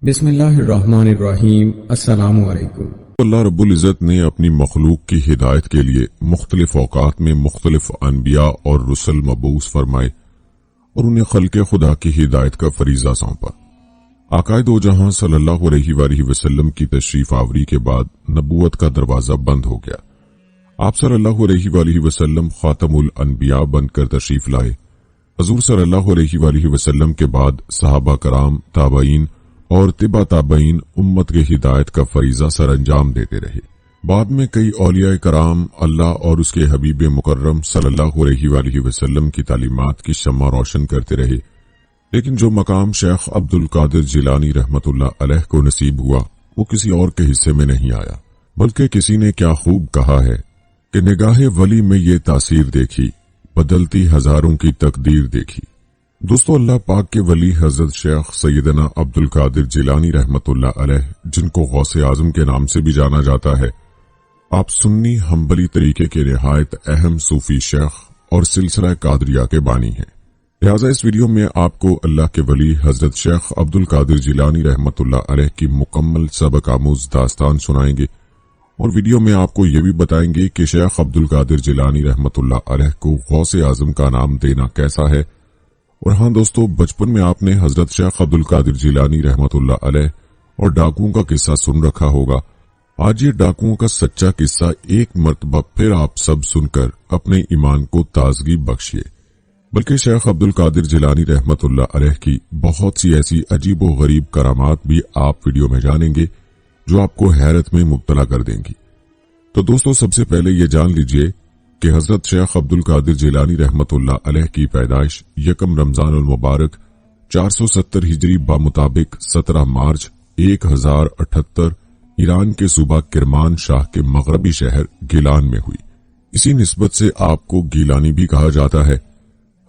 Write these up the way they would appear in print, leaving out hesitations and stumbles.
بسم اللہ الرحمن الرحیم۔ السلام علیکم۔ اللہ رب العزت نے اپنی مخلوق کی ہدایت کے لیے مختلف اوقات میں مختلف انبیاء اور رسل مبعوث فرمائے اور انہیں خلق خدا کی ہدایت کا فریضہ سونپا۔ آقائے دو جہاں صلی اللہ علیہ وآلہ وسلم کی تشریف آوری کے بعد نبوت کا دروازہ بند ہو گیا۔ آپ صلی اللہ علیہ وآلہ وسلم خاتم الانبیاء بن کر تشریف لائے۔ حضور صلی اللہ علیہ وآلہ وسلم کے بعد صحابہ کرام، تابعین اور تبع تابعین امت کے ہدایت کا فریضہ سر انجام دیتے رہے۔ بعد میں کئی اولیاء کرام اللہ اور اس کے حبیب مکرم صلی اللہ علیہ وآلہ وسلم کی تعلیمات کی شمع روشن کرتے رہے، لیکن جو مقام شیخ عبد القادر جیلانی رحمت اللہ علیہ کو نصیب ہوا وہ کسی اور کے حصے میں نہیں آیا، بلکہ کسی نے کیا خوب کہا ہے کہ نگاہ ولی میں یہ تاثیر دیکھی، بدلتی ہزاروں کی تقدیر دیکھی۔ دوستو، اللہ پاک کے ولی حضرت شیخ سیدنا عبد القادر جیلانی رحمت اللہ علیہ، جن کو غوث اعظم کے نام سے بھی جانا جاتا ہے، آپ سنی حنبلی طریقے کے نہایت اہم صوفی شیخ اور سلسلہ قادریہ کے بانی ہیں۔ لہذا اس ویڈیو میں آپ کو اللہ کے ولی حضرت شیخ عبد القادر جیلانی رحمت اللہ علیہ کی مکمل سبق آموز داستان سنائیں گے، اور ویڈیو میں آپ کو یہ بھی بتائیں گے کہ شیخ عبد القادر جیلانی رحمت اللہ علیہ کو غوث اعظم کا نام دینا کیسا ہے۔ اور ہاں دوستو، بچپن میں آپ نے حضرت شیخ عبد القادر جیلانی رحمت اللہ علیہ اور ڈاکوؤں کا قصہ سن رکھا ہوگا۔ آج یہ ڈاکوؤں کا سچا قصہ ایک مرتبہ پھر آپ سب سن کر اپنے ایمان کو تازگی بخشیے، بلکہ شیخ عبد القادر جیلانی رحمت اللہ علیہ کی بہت سی ایسی عجیب و غریب کرامات بھی آپ ویڈیو میں جانیں گے جو آپ کو حیرت میں مبتلا کر دیں گی۔ تو دوستو، سب سے پہلے یہ جان لیجئے کہ حضرت شیخ عبد القادر جیلانی رحمت اللہ علیہ کی پیدائش یکم رمضان المبارک 470 ہجری بمطابق 17 مارچ 1078 ایران کے صوبہ کرمان شاہ کے مغربی شہر گیلان میں ہوئی۔ اسی نسبت سے آپ کو گیلانی بھی کہا جاتا ہے۔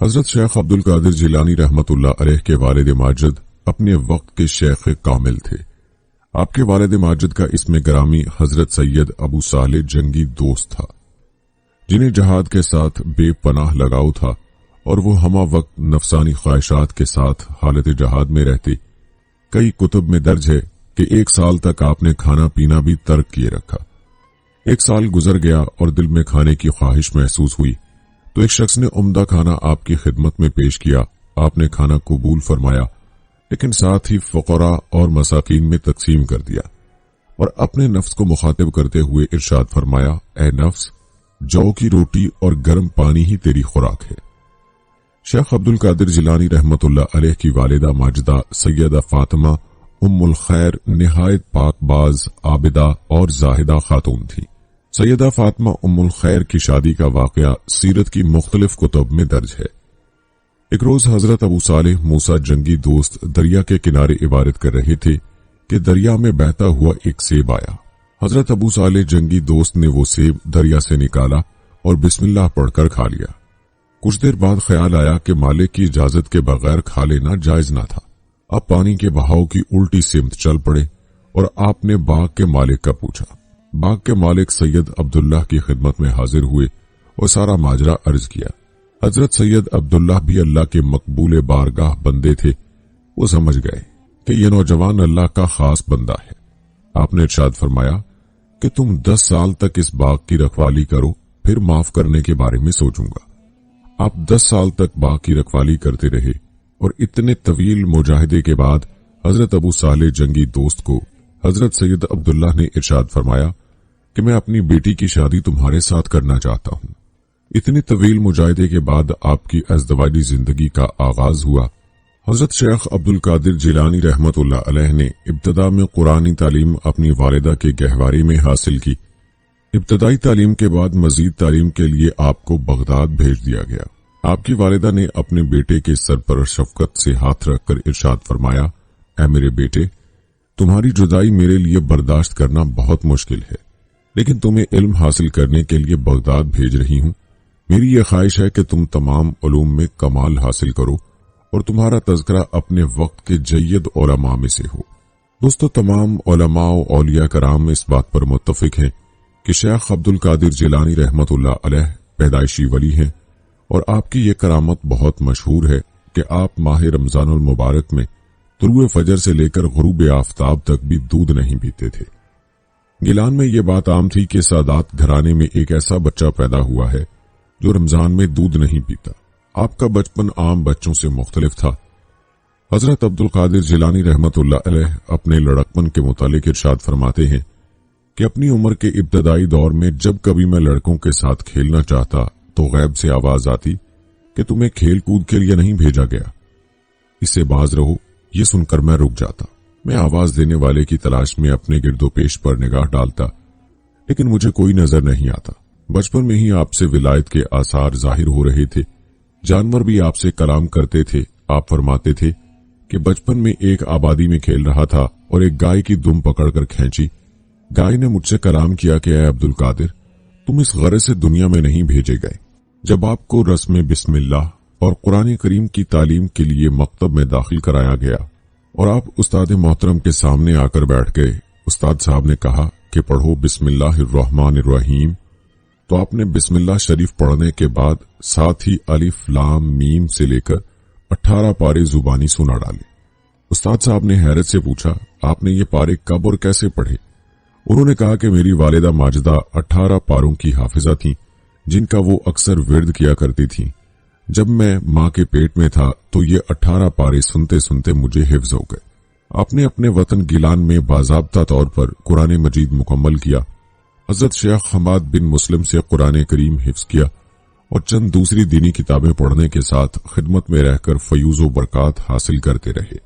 حضرت شیخ عبد القادر جیلانی رحمت اللہ علیہ کے والد ماجد اپنے وقت کے شیخ کامل تھے۔ آپ کے والد ماجد کا اسم گرامی حضرت سید ابو صالح جنگی دوست تھا، جنہیں جہاد کے ساتھ بے پناہ لگاؤ تھا، اور وہ ہمہ وقت نفسانی خواہشات کے ساتھ حالت جہاد میں رہتے۔ کئی کتب میں درج ہے کہ 1 سال تک آپ نے کھانا پینا بھی ترک کیے رکھا۔ 1 سال گزر گیا اور دل میں کھانے کی خواہش محسوس ہوئی تو ایک شخص نے عمدہ کھانا آپ کی خدمت میں پیش کیا۔ آپ نے کھانا قبول فرمایا، لیکن ساتھ ہی فقراء اور مساکین میں تقسیم کر دیا، اور اپنے نفس کو مخاطب کرتے ہوئے ارشاد فرمایا، اے نفس، جو کی روٹی اور گرم پانی ہی تیری خوراک ہے۔ شیخ عبد القادر جیلانی رحمت اللہ علیہ کی والدہ ماجدہ سیدہ فاطمہ ام الخیر نہایت پاک باز، عابدہ اور زاہدہ خاتون تھی۔ سیدہ فاطمہ ام الخیر کی شادی کا واقعہ سیرت کی مختلف کتب میں درج ہے۔ ایک روز حضرت ابو صالح موسیٰ جنگی دوست دریا کے کنارے عبادت کر رہے تھے کہ دریا میں بہتا ہوا ایک سیب آیا۔ حضرت ابو صالح جنگی دوست نے وہ سیب دریا سے نکالا اور بسم اللہ پڑھ کر کھا لیا۔ کچھ دیر بعد خیال آیا کہ مالک کی اجازت کے بغیر کھا لینا جائز نہ تھا۔ اب پانی کے بہاؤ کی الٹی سمت چل پڑے اور آپ نے باغ کے مالک کا پوچھا۔ باغ کے مالک سید عبداللہ کی خدمت میں حاضر ہوئے اور سارا ماجرا عرض کیا۔ حضرت سید عبداللہ بھی اللہ کے مقبول بارگاہ بندے تھے۔ وہ سمجھ گئے کہ یہ نوجوان اللہ کا خاص بندہ ہے۔ آپ نے ارشاد فرمایا کہ تم 10 سال تک اس باغ کی رکھوالی کرو، پھر معاف کرنے کے بارے میں سوچوں گا۔ آپ 10 سال تک باغ کی رکھوالی کرتے رہے، اور اتنے طویل مجاہدے کے بعد حضرت ابو صالح جنگی دوست کو حضرت سید عبداللہ نے ارشاد فرمایا کہ میں اپنی بیٹی کی شادی تمہارے ساتھ کرنا چاہتا ہوں۔ اتنی طویل مجاہدے کے بعد آپ کی ازدواجی زندگی کا آغاز ہوا۔ حضرت شیخ عبد القادر جیلانی رحمت اللہ علیہ نے ابتدا میں قرآنی تعلیم اپنی والدہ کے گہوارے میں حاصل کی۔ ابتدائی تعلیم کے بعد مزید تعلیم کے لیے آپ کو بغداد بھیج دیا گیا۔ آپ کی والدہ نے اپنے بیٹے کے سر پر شفقت سے ہاتھ رکھ کر ارشاد فرمایا، اے میرے بیٹے، تمہاری جدائی میرے لیے برداشت کرنا بہت مشکل ہے، لیکن تمہیں علم حاصل کرنے کے لیے بغداد بھیج رہی ہوں۔ میری یہ خواہش ہے کہ تم تمام علوم میں کمال حاصل کرو اور تمہارا تذکرہ اپنے وقت کے جید علماء میں سے ہو۔ دوستو، تمام علماء و اولیاء کرام اس بات پر متفق ہیں کہ شیخ عبد القادر جیلانی رحمت اللہ علیہ پیدائشی ولی ہیں، اور آپ کی یہ کرامت بہت مشہور ہے کہ آپ ماہ رمضان المبارک میں طلوع فجر سے لے کر غروب آفتاب تک بھی دودھ نہیں پیتے تھے۔ گیلان میں یہ بات عام تھی کہ سادات گھرانے میں ایک ایسا بچہ پیدا ہوا ہے جو رمضان میں دودھ نہیں پیتا۔ آپ کا بچپن عام بچوں سے مختلف تھا۔ حضرت عبدالقادر جیلانی رحمت اللہ علیہ اپنے لڑکپن کے متعلق ارشاد فرماتے ہیں کہ اپنی عمر کے ابتدائی دور میں جب کبھی میں لڑکوں کے ساتھ کھیلنا چاہتا تو غیب سے آواز آتی کہ تمہیں کھیل کود کے لیے نہیں بھیجا گیا، اس سے باز رہو۔ یہ سن کر میں رک جاتا۔ میں آواز دینے والے کی تلاش میں اپنے گرد و پیش پر نگاہ ڈالتا، لیکن مجھے کوئی نظر نہیں آتا۔ بچپن میں ہی آپ سے ولایت کے آثار ظاہر ہو رہے تھے۔ جانور بھی آپ سے کلام کرتے تھے۔ آپ فرماتے تھے کہ بچپن میں ایک آبادی میں کھیل رہا تھا اور ایک گائے کی دم پکڑ کر کھینچی۔ گائے نے مجھ سے کلام کیا کہ اے عبدالقادر، تم اس غرض سے دنیا میں نہیں بھیجے گئے۔ جب آپ کو رسم بسم اللہ اور قرآن کریم کی تعلیم کے لیے مکتب میں داخل کرایا گیا اور آپ استاد محترم کے سامنے آ کر بیٹھ گئے، استاد صاحب نے کہا کہ پڑھو بسم اللہ الرحمن الرحیم، تو آپ نے بسم اللہ شریف پڑھنے کے بعد ساتھ ہی الف لام میم سے لے کر 18 پارے زبانی سنا ڈالے۔ استاد صاحب نے حیرت سے پوچھا، آپ نے یہ پارے کب اور کیسے پڑھے؟ انہوں نے کہا کہ میری والدہ ماجدہ 18 پاروں کی حافظہ تھیں جن کا وہ اکثر ورد کیا کرتی تھیں۔ جب میں ماں کے پیٹ میں تھا تو یہ 18 پارے سنتے سنتے مجھے حفظ ہو گئے۔ آپ نے اپنے وطن گیلان میں باضابطہ طور پر قرآن مجید مکمل کیا، حضرت شیخ حماد بن مسلم سے قرآن کریم حفظ کیا اور چند دوسری دینی کتابیں پڑھنے کے ساتھ خدمت میں رہ کر فیوز و برکات حاصل کرتے رہے۔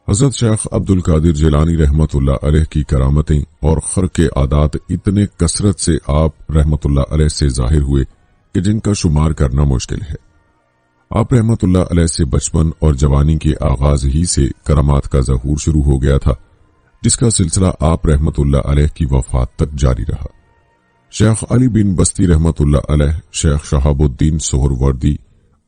حضرت شیخ عبدالقادر جیلانی رحمت اللہ علیہ کی کرامتیں اور خرق عادات اتنے کثرت سے آپ رحمت اللہ علیہ سے ظاہر ہوئے کہ جن کا شمار کرنا مشکل ہے۔ آپ رحمت اللہ علیہ سے بچپن اور جوانی کے آغاز ہی سے کرامات کا ظہور شروع ہو گیا تھا، جس کا سلسلہ آپ رحمت اللہ علیہ کی وفات تک جاری رہا۔ شیخ علی بن بستی رحمت اللہ علیہ، شیخ شہاب الدین سہروردی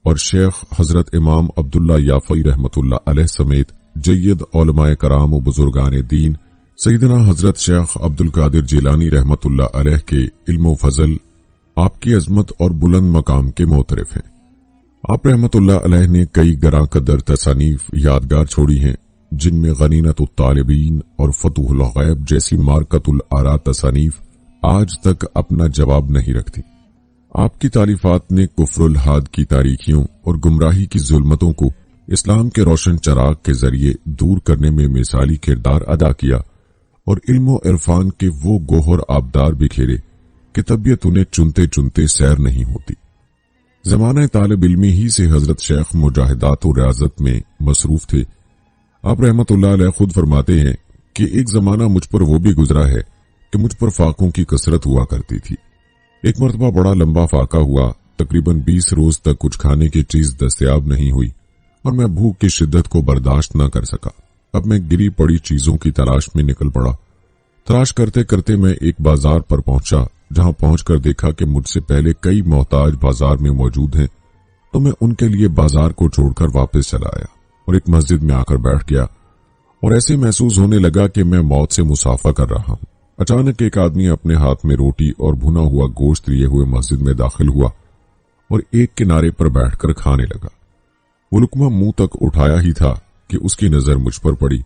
اور شیخ حضرت امام عبداللہ یافعی رحمت اللہ علیہ سمیت جید علماء کرام و بزرگان دین سیدنا حضرت شیخ عبدالقادر جیلانی رحمت اللہ علیہ کے علم و فضل، آپ کی عظمت اور بلند مقام کے معترف ہیں۔ آپ رحمت اللہ علیہ نے کئی گراں قدر تصانیف یادگار چھوڑی ہیں، جن میں غنیمت الطالبین اور فتح الغیب جیسی مارکت الآراء تصانیف آج تک اپنا جواب نہیں رکھتی۔ آپ کی تالیفات نے کفر الحاد کی تاریکیوں اور گمراہی کی ظلمتوں کو اسلام کے روشن چراغ کے ذریعے دور کرنے میں مثالی کردار ادا کیا اور علم و عرفان کے وہ گوہر آبدار بکھیرے کہ طبیعت انہیں چنتے چنتے سیر نہیں ہوتی۔ زمانہ طالب علمی ہی سے حضرت شیخ مجاہدات و ریاضت میں مصروف تھے۔ آپ رحمت اللہ علیہ خود فرماتے ہیں کہ ایک زمانہ مجھ پر وہ بھی گزرا ہے کہ مجھ پر فاقوں کی کثرت ہوا کرتی تھی۔ ایک مرتبہ بڑا لمبا فاقہ ہوا، تقریباً 20 روز تک کچھ کھانے کی چیز دستیاب نہیں ہوئی اور میں بھوک کی شدت کو برداشت نہ کر سکا۔ اب میں گری پڑی چیزوں کی تلاش میں نکل پڑا۔ تلاش کرتے کرتے میں ایک بازار پر پہنچا، جہاں پہنچ کر دیکھا کہ مجھ سے پہلے کئی محتاج بازار میں موجود ہیں، تو میں ان کے لیے بازار کو چھوڑ کر واپس چلا آیا اور ایک مسجد میں آ کر بیٹھ گیا اور ایسے محسوس ہونے لگا کہ میں موت سے مسافہ کر رہا ہوں۔ اچانک ایک آدمی اپنے ہاتھ میں روٹی اور بھنا ہوا گوشت لیے ہوئے مسجد میں داخل ہوا اور ایک کنارے پر بیٹھ کر کھانے لگا۔ وہ لقمہ منہ تک اٹھایا ہی تھا کہ اس کی نظر مجھ پر پڑی۔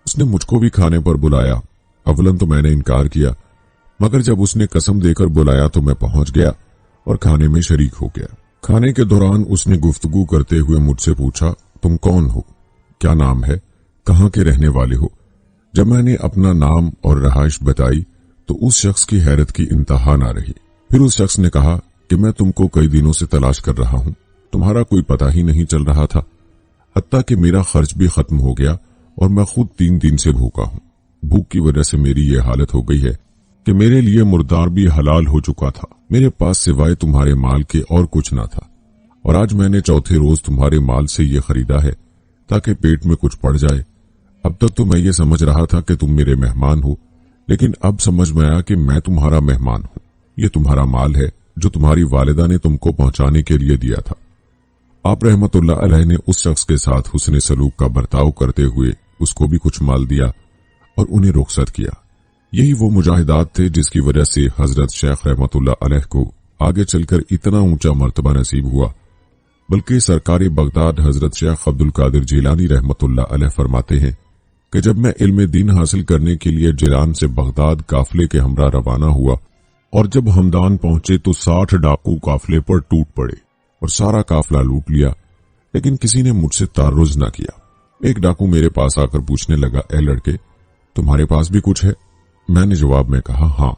اس نے مجھ کو بھی کھانے پر بلایا۔ اولن تو میں نے انکار کیا، مگر جب اس نے قسم دے کر بلایا تو میں پہنچ گیا اور کھانے میں شریک ہو گیا۔ کھانے کے دوران اس نے گفتگو کرتے ہوئے مجھ سے پوچھا، تم کون ہو؟ کیا نام ہے؟ کہاں کے رہنے والے ہو؟ جب میں نے اپنا نام اور رہائش بتائی تو اس شخص کی حیرت کی انتہا نہ رہی۔ پھر اس شخص نے کہا کہ میں تم کو کئی دنوں سے تلاش کر رہا ہوں، تمہارا کوئی پتہ ہی نہیں چل رہا تھا، حتیٰ کہ میرا خرچ بھی ختم ہو گیا اور میں خود 3 دن سے بھوکا ہوں۔ بھوک کی وجہ سے میری یہ حالت ہو گئی ہے کہ میرے لیے مردار بھی حلال ہو چکا تھا۔ میرے پاس سوائے تمہارے مال کے اور کچھ نہ تھا، اور آج میں نے چوتھے روز تمہارے مال سے یہ خریدا ہے تاکہ پیٹ میں کچھ پڑ جائے۔ اب تک تو میں یہ سمجھ رہا تھا کہ تم میرے مہمان ہو، لیکن اب سمجھ میں آیا کہ میں تمہارا مہمان ہوں۔ یہ تمہارا مال ہے جو تمہاری والدہ نے تم کو پہنچانے کے لیے دیا تھا۔ آپ رحمت اللہ علیہ نے اس شخص کے ساتھ حسن سلوک کا برتاؤ کرتے ہوئے اس کو بھی کچھ مال دیا اور انہیں رخصت کیا۔ یہی وہ مجاہدات تھے جس کی وجہ سے حضرت شیخ رحمت اللہ علیہ کو آگے چل کر اتنا اونچا مرتبہ نصیب ہوا بلکہ سرکار بغداد حضرت شیخ عبد القادر جیلانی رحمت اللہ علیہ فرماتے ہیں کہ جب میں علم دین حاصل کرنے کے لیے جیلان سے بغداد قافلے کے ہمراہ روانہ ہوا اور جب ہمدان پہنچے تو 60 ڈاکو قافلے پر ٹوٹ پڑے اور سارا قافلہ لوٹ لیا، لیکن کسی نے مجھ سے تعرض نہ کیا۔ ایک ڈاکو میرے پاس آ کر پوچھنے لگا، اے لڑکے، تمہارے پاس بھی کچھ ہے؟ میں نے جواب میں کہا ہاں۔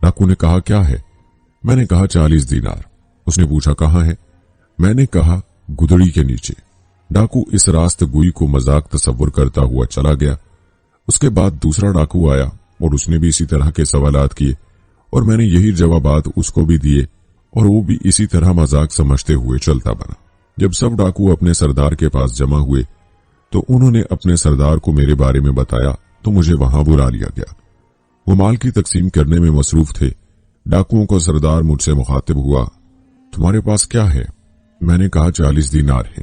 ڈاکو نے کہا کیا ہے؟ میں نے کہا 40 دینار۔ اس نے پوچھا کہاں ہے؟ میں نے کہا گدڑی کے نیچے۔ ڈاکو اس راست گوئی کو مذاق تصور کرتا ہوا چلا گیا۔ اس کے بعد دوسرا ڈاکو آیا اور اس نے بھی اسی طرح کے سوالات کیے اور میں نے یہی جوابات اس کو بھی دیے اور وہ بھی اسی طرح مذاق سمجھتے ہوئے چلتا بنا۔ جب سب ڈاکو اپنے سردار کے پاس جمع ہوئے تو انہوں نے اپنے سردار کو میرے بارے میں بتایا تو مجھے وہاں بلا لیا گیا۔ وہ مال کی تقسیم کرنے میں مصروف تھے۔ ڈاکوؤں کا سردار مجھ سے مخاطب ہوا، تمہارے پاس کیا ہے؟ میں نے کہا 40 دینار ہے۔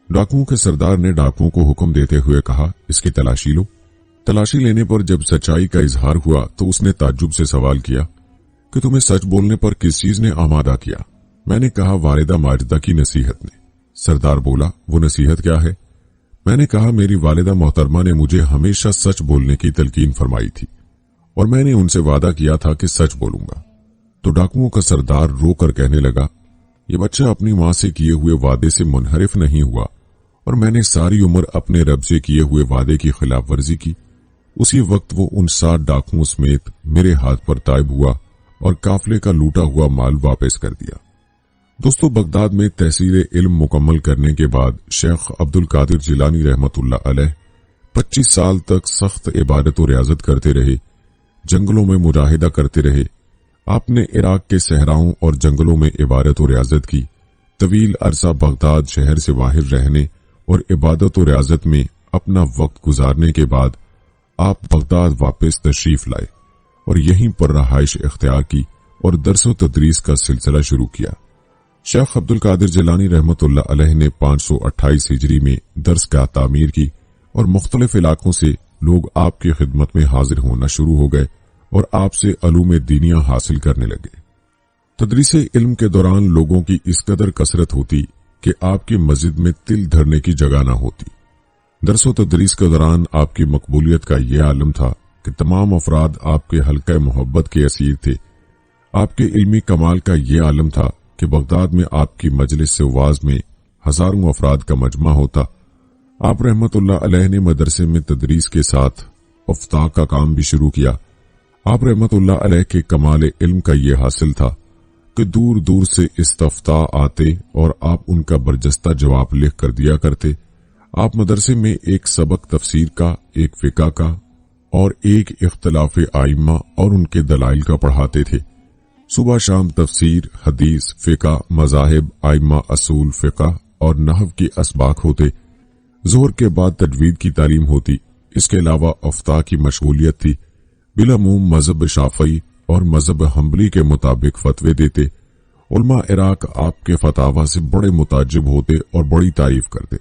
ڈاکوؤں کے سردار نے ڈاکوؤں کو حکم دیتے ہوئے کہا، اس کی تلاشی لو۔ تلاشی لینے پر جب سچائی کا اظہار ہوا تو اس نے تعجب سے سوال کیا کہ تمہیں سچ بولنے پر کس چیز نے آمادہ کیا؟ میں نے کہا والدہ ماجدہ کی نصیحت نے۔ سردار بولا، وہ نصیحت کیا ہے؟ میں نے کہا میری والدہ محترمہ نے مجھے ہمیشہ سچ بولنے کی تلقین فرمائی تھی اور میں نے ان سے وعدہ کیا تھا کہ سچ بولوں گا۔ تو ڈاکوؤں کا سردار رو کر کہنے لگا، یہ بچہ اپنی ماں سے کیے ہوئے وعدے سے منحرف نہیں ہوا اور میں نے ساری عمر اپنے رب سے کیے ہوئے وعدے کی خلاف ورزی کی۔ اسی وقت وہ ان 60 ڈاکوؤں سمیت میرے ہاتھ پر تائب ہوا اور قافلے کا لوٹا ہوا مال واپس کر دیا۔ دوستو، بغداد میں تحصیل علم مکمل کرنے کے بعد شیخ عبد القادر جیلانی رحمت اللہ علیہ 25 سال تک سخت عبادت و ریاضت کرتے رہے، جنگلوں میں مجاہدہ کرتے رہے۔ آپ نے عراق کے صحراؤں اور جنگلوں میں عبادت و ریاضت کی، طویل عرصہ بغداد شہر سے باہر رہنے اور عبادت و ریاضت میں اپنا وقت گزارنے کے بعد آپ بغداد واپس تشریف لائے اور یہیں پر رہائش اختیار کی اور درس و تدریس کا سلسلہ شروع کیا۔ شیخ عبد القادر جیلانی رحمت اللہ علیہ نے 528 ہجری میں درس گاہ تعمیر کی اور مختلف علاقوں سے لوگ آپ کی خدمت میں حاضر ہونا شروع ہو گئے اور آپ سے علوم دینیہ حاصل کرنے لگے۔ تدریس علم کے دوران لوگوں کی اس قدر کثرت ہوتی کہ آپ کی مسجد میں تل دھرنے کی جگہ نہ ہوتی۔ درس و تدریس کے دوران آپ کی مقبولیت کا یہ عالم تھا کہ تمام افراد آپ کے حلقہ محبت کے اسیر تھے۔ آپ کے علمی کمال کا یہ عالم تھا کہ بغداد میں آپ کی مجلس سے واز میں ہزاروں افراد کا مجمع ہوتا۔ آپ رحمت اللہ علیہ نے مدرسے میں تدریس کے ساتھ افتاء کا کام بھی شروع کیا۔ آپ رحمت اللہ علیہ کے کمال علم کا یہ حاصل تھا کہ دور دور سے استفتاء آتے اور آپ ان کا برجستہ جواب لکھ کر دیا کرتے۔ آپ مدرسے میں ایک سبق تفسیر کا، ایک فقہ کا اور ایک اختلاف ائمہ اور ان کے دلائل کا پڑھاتے تھے۔ صبح شام تفسیر، حدیث، فقہ، مذاہب، ائمہ، اصول فقہ اور نحو کی اسباق ہوتے۔ ظہر کے بعد تجوید کی تعلیم ہوتی۔ اس کے علاوہ افتاء کی مشغولیت تھی۔ بالعموم مذہب شافعی اور مذہب حنبلی کے مطابق فتوے دیتے۔ علماء عراق آپ کے فتاوی سے بڑے متعجب ہوتے اور بڑی تعریف کرتے۔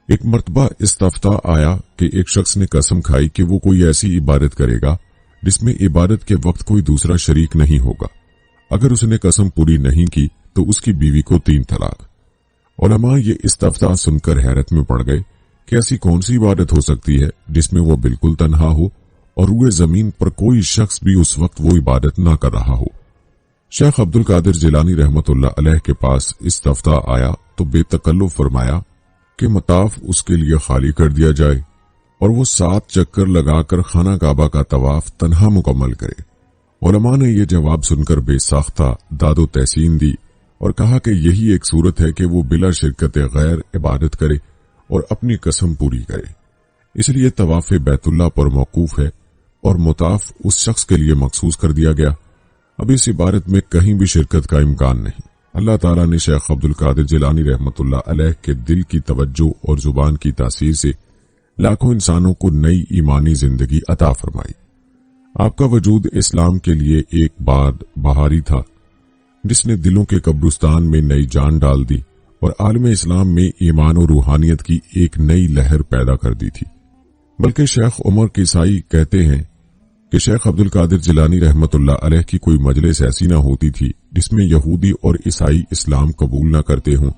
ایک مرتبہ استفتاء آیا کہ ایک شخص نے قسم کھائی کہ وہ کوئی ایسی عبادت کرے گا جس میں عبادت کے وقت کوئی دوسرا شریک نہیں ہوگا۔ اگر اس نے قسم پوری نہیں کی تو اس کی بیوی کو 3 طلاق۔ علماء یہ استفتاء سن کر حیرت میں پڑ گئے کہ ایسی کون سی عبادت ہو سکتی ہے جس میں وہ بالکل تنہا ہو اور روئے زمین پر کوئی شخص بھی اس وقت وہ عبادت نہ کر رہا ہو۔ شیخ عبد القادر جیلانی رحمت اللہ علیہ کے پاس استفتاء آیا تو بے تکلف فرمایا کہ مطاف اس کے لیے خالی کر دیا جائے اور وہ 7 چکر لگا کر خانہ کعبہ کا طواف تنہا مکمل کرے۔ علماء نے یہ جواب سن کر بے ساختہ داد و تحسین دی اور کہا کہ یہی ایک صورت ہے کہ وہ بلا شرکت غیر عبادت کرے اور اپنی قسم پوری کرے۔ اس لیے طواف بیت اللہ پر موقوف ہے اور مطاف اس شخص کے لیے مخصوص کر دیا گیا۔ اب اس عبادت میں کہیں بھی شرکت کا امکان نہیں۔ اللہ تعالیٰ نے شیخ عبد القادر جیلانی رحمت اللہ علیہ کے دل کی توجہ اور زبان کی تاثیر سے لاکھوں انسانوں کو نئی ایمانی زندگی عطا فرمائی۔ آپ کا وجود اسلام کے لیے ایک باد بہاری تھا جس نے دلوں کے قبرستان میں نئی جان ڈال دی اور عالم اسلام میں ایمان و روحانیت کی ایک نئی لہر پیدا کر دی تھی۔ بلکہ شیخ عمر کسائی کہتے ہیں کہ شیخ عبد القادر جیلانی رحمت اللہ علیہ کی کوئی مجلس ایسی نہ ہوتی تھی جس میں یہودی اور عیسائی اسلام قبول نہ کرتے ہوں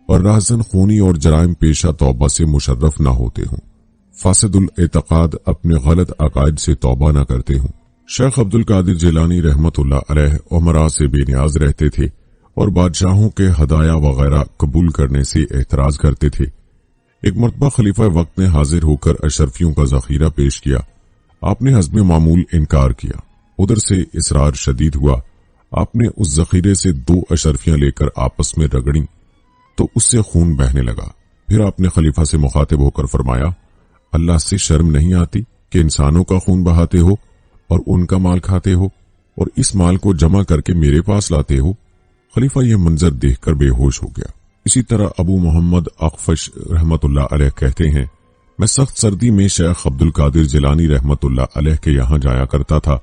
اور راہزن خونی اور جرائم پیشہ توبہ سے مشرف نہ ہوتے ہوں، فاسد الاعتقاد اپنے غلط عقائد سے توبہ نہ کرتے ہوں۔ شیخ عبد القادر جیلانی رحمت اللہ علیہ امراء سے بے نیاز رہتے تھے اور بادشاہوں کے ہدایہ وغیرہ قبول کرنے سے اعتراض کرتے تھے۔ ایک مرتبہ خلیفہ وقت نے حاضر ہو کر اشرفیوں کا ذخیرہ پیش کیا۔ آپ نے حزم معمول انکار کیا۔ ادھر سے اصرار شدید ہوا۔ آپ نے اس ذخیرے سے 2 اشرفیاں لے کر آپس میں رگڑیں تو اس سے خون بہنے لگا۔ پھر آپ نے خلیفہ سے مخاطب ہو کر فرمایا، اللہ سے شرم نہیں آتی کہ انسانوں کا خون بہاتے ہو اور ان کا مال کھاتے ہو اور اس مال کو جمع کر کے میرے پاس لاتے ہو؟ خلیفہ یہ منظر دیکھ کر بے ہوش ہو گیا۔ اسی طرح ابو محمد اقفش رحمت اللہ علیہ کہتے ہیں، میں سخت سردی میں شیخ عبد القادر جیلانی رحمت اللہ علیہ کے یہاں جایا کرتا تھا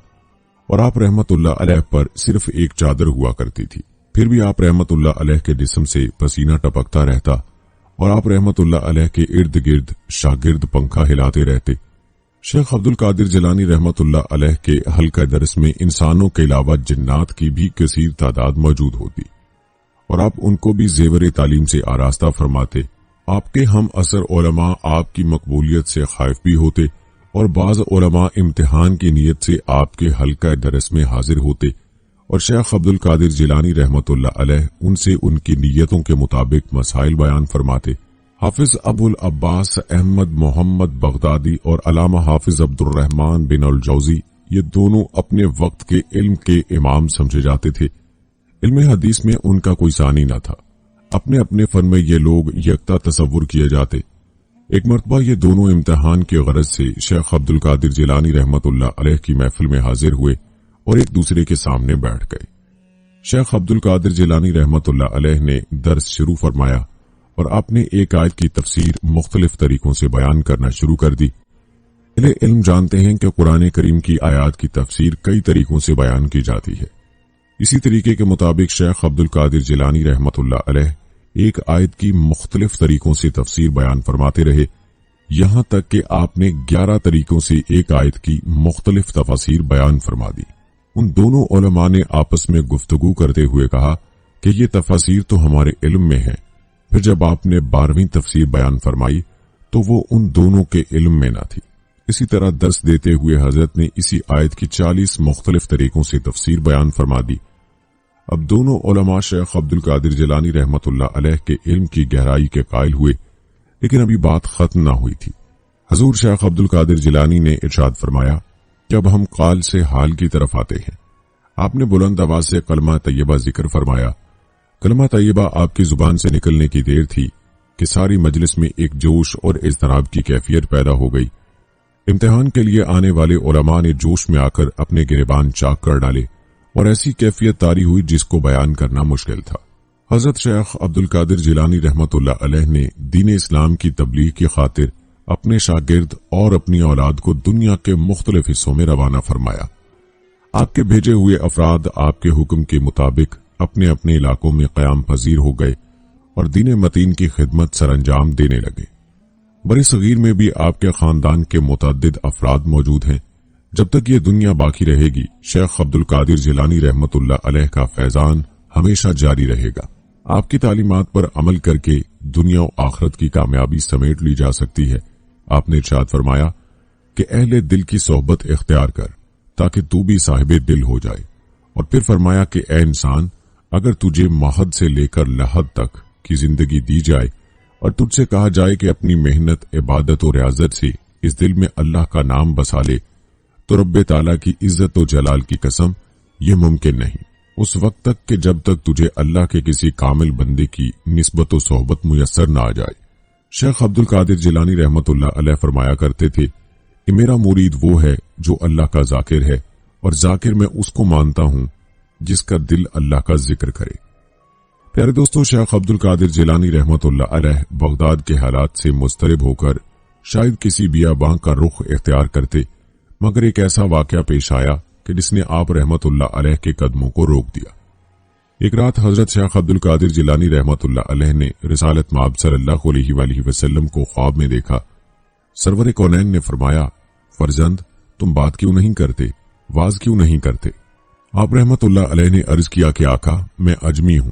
اور آپ رحمت اللہ علیہ پر صرف ایک چادر ہوا کرتی تھی، پھر بھی آپ رحمت اللہ علیہ کے جسم سے پسینہ ٹپکتا رہتا اور آپ رحمت اللہ علیہ کے ارد گرد شاگرد پنکھا ہلاتے رہتے۔ شیخ عبد القادر جیلانی رحمت اللہ علیہ کے حلقہ درس میں انسانوں کے علاوہ جنات کی بھی کثیر تعداد موجود ہوتی اور آپ ان کو بھی زیور تعلیم سے آراستہ فرماتے۔ آپ کے ہم اثر علماء آپ کی مقبولیت سے خائف بھی ہوتے اور بعض علماء امتحان کی نیت سے آپ کے حلقہ درس میں حاضر ہوتے اور شیخ عبد القادر جیلانی رحمت اللہ علیہ ان سے ان کی نیتوں کے مطابق مسائل بیان فرماتے۔ حافظ ابو العباس احمد محمد بغدادی اور علامہ حافظ عبد الرحمن بن الجوزی یہ دونوں اپنے وقت کے علم کے امام سمجھے جاتے تھے۔ علم حدیث میں ان کا کوئی ثانی نہ تھا۔ اپنے اپنے فن میں یہ لوگ یکتا تصور کیے جاتے۔ ایک مرتبہ یہ دونوں امتحان کے غرض سے شیخ عبد القادر جیلانی رحمت اللہ علیہ کی محفل میں حاضر ہوئے اور ایک دوسرے کے سامنے بیٹھ گئے۔ شیخ عبد القادر جیلانی رحمت اللہ علیہ نے درس شروع فرمایا اور آپ نے ایک آیت کی تفسیر مختلف طریقوں سے بیان کرنا شروع کر دی۔ اہل علم جانتے ہیں کہ قرآن کریم کی آیات کی تفسیر کئی طریقوں سے بیان کی جاتی ہے۔ اسی طریقے کے مطابق شیخ عبد القادر جیلانی رحمت اللہ علیہ ایک آیت کی مختلف طریقوں سے تفسیر بیان فرماتے رہے، یہاں تک کہ آپ نے 11 طریقوں سے ایک آیت کی مختلف تفاسیر بیان فرما دی۔ ان دونوں علماء نے آپس میں گفتگو کرتے ہوئے کہا کہ یہ تفاسیر تو ہمارے علم میں ہے۔ پھر جب آپ نے 12ویں تفسیر بیان فرمائی تو وہ ان دونوں کے علم میں نہ تھی۔ اسی طرح درس دیتے ہوئے حضرت نے اسی آیت کی 40 مختلف طریقوں سے تفسیر بیان فرما دی۔ اب دونوں علماء شیخ عبد القادر جیلانی رحمت اللہ علیہ کے علم کی گہرائی کے قائل ہوئے، لیکن ابھی بات ختم نہ ہوئی تھی۔ حضور شیخ عبد القادر جیلانی نے ارشاد فرمایا کہ اب ہم قال سے حال کی طرف آتے ہیں۔ آپ نے بلند آواز سے کلمہ طیبہ ذکر فرمایا۔ کلمہ طیبہ آپ کی زبان سے نکلنے کی دیر تھی کہ ساری مجلس میں ایک جوش اور اضطراب کی کیفیت پیدا ہو گئی۔ امتحان کے لیے آنے والے علماء نے جوش میں آ کر اپنے گریبان چاک کر ڈالے اور ایسی کیفیت طاری ہوئی جس کو بیان کرنا مشکل تھا۔ حضرت شیخ عبد القادر جیلانی رحمت اللہ علیہ نے دین اسلام کی تبلیغ کی خاطر اپنے شاگرد اور اپنی اولاد کو دنیا کے مختلف حصوں میں روانہ فرمایا۔ آپ کے بھیجے ہوئے افراد آپ کے حکم کے مطابق اپنے اپنے علاقوں میں قیام پذیر ہو گئے اور دین متین کی خدمت سر انجام دینے لگے۔ بڑی صغیر میں بھی آپ کے خاندان کے متعدد افراد موجود ہیں۔ جب تک یہ دنیا باقی رہے گی، شیخ عبد القادر جیلانی رحمت اللہ علیہ کا فیضان ہمیشہ جاری رہے گا۔ آپ کی تعلیمات پر عمل کر کے دنیا و آخرت کی کامیابی سمیٹ لی جا سکتی ہے۔ آپ نے ارشاد فرمایا کہ اہل دل کی صحبت اختیار کر تاکہ تو بھی صاحب دل ہو جائے، اور پھر فرمایا کہ اے انسان، اگر تجھے مہد سے لے کر لحد تک کی زندگی دی جائے اور تجھ سے کہا جائے کہ اپنی محنت، عبادت و ریاضت سے اس دل میں اللہ کا نام بسا لے، تو رب تعالیٰ کی عزت و جلال کی قسم یہ ممکن نہیں، اس وقت تک کہ جب تک تجھے اللہ کے کسی کامل بندے کی نسبت و صحبت میسر نہ آ جائے۔ شیخ عبد القادر جیلانی رحمت اللہ علیہ فرمایا کرتے تھے کہ میرا مرید وہ ہے جو اللہ کا ذاکر ہے، اور ذاکر میں اس کو مانتا ہوں جس کا دل اللہ کا ذکر کرے۔ پیارے دوستو، شیخ عبد القادر جیلانی رحمت اللہ علیہ بغداد کے حالات سے مضطرب ہو کر شاید کسی بیاباں کا رخ اختیار کرتے، مگر ایک ایسا واقعہ پیش آیا کہ جس نے آپ رحمت اللہ علیہ کے قدموں کو روک دیا۔ ایک رات حضرت شیخ عبد القادر جیلانی رحمت اللہ علیہ نے رسالت مآب صلی اللہ علیہ وآلہ وسلم کو خواب میں دیکھا۔ سرور کونین نے فرمایا، فرزند، تم بات کیوں نہیں کرتے، واز کیوں نہیں کرتے؟ آپ رحمت اللہ علیہ نے عرض کیا کہ آقا، میں عجمی ہوں،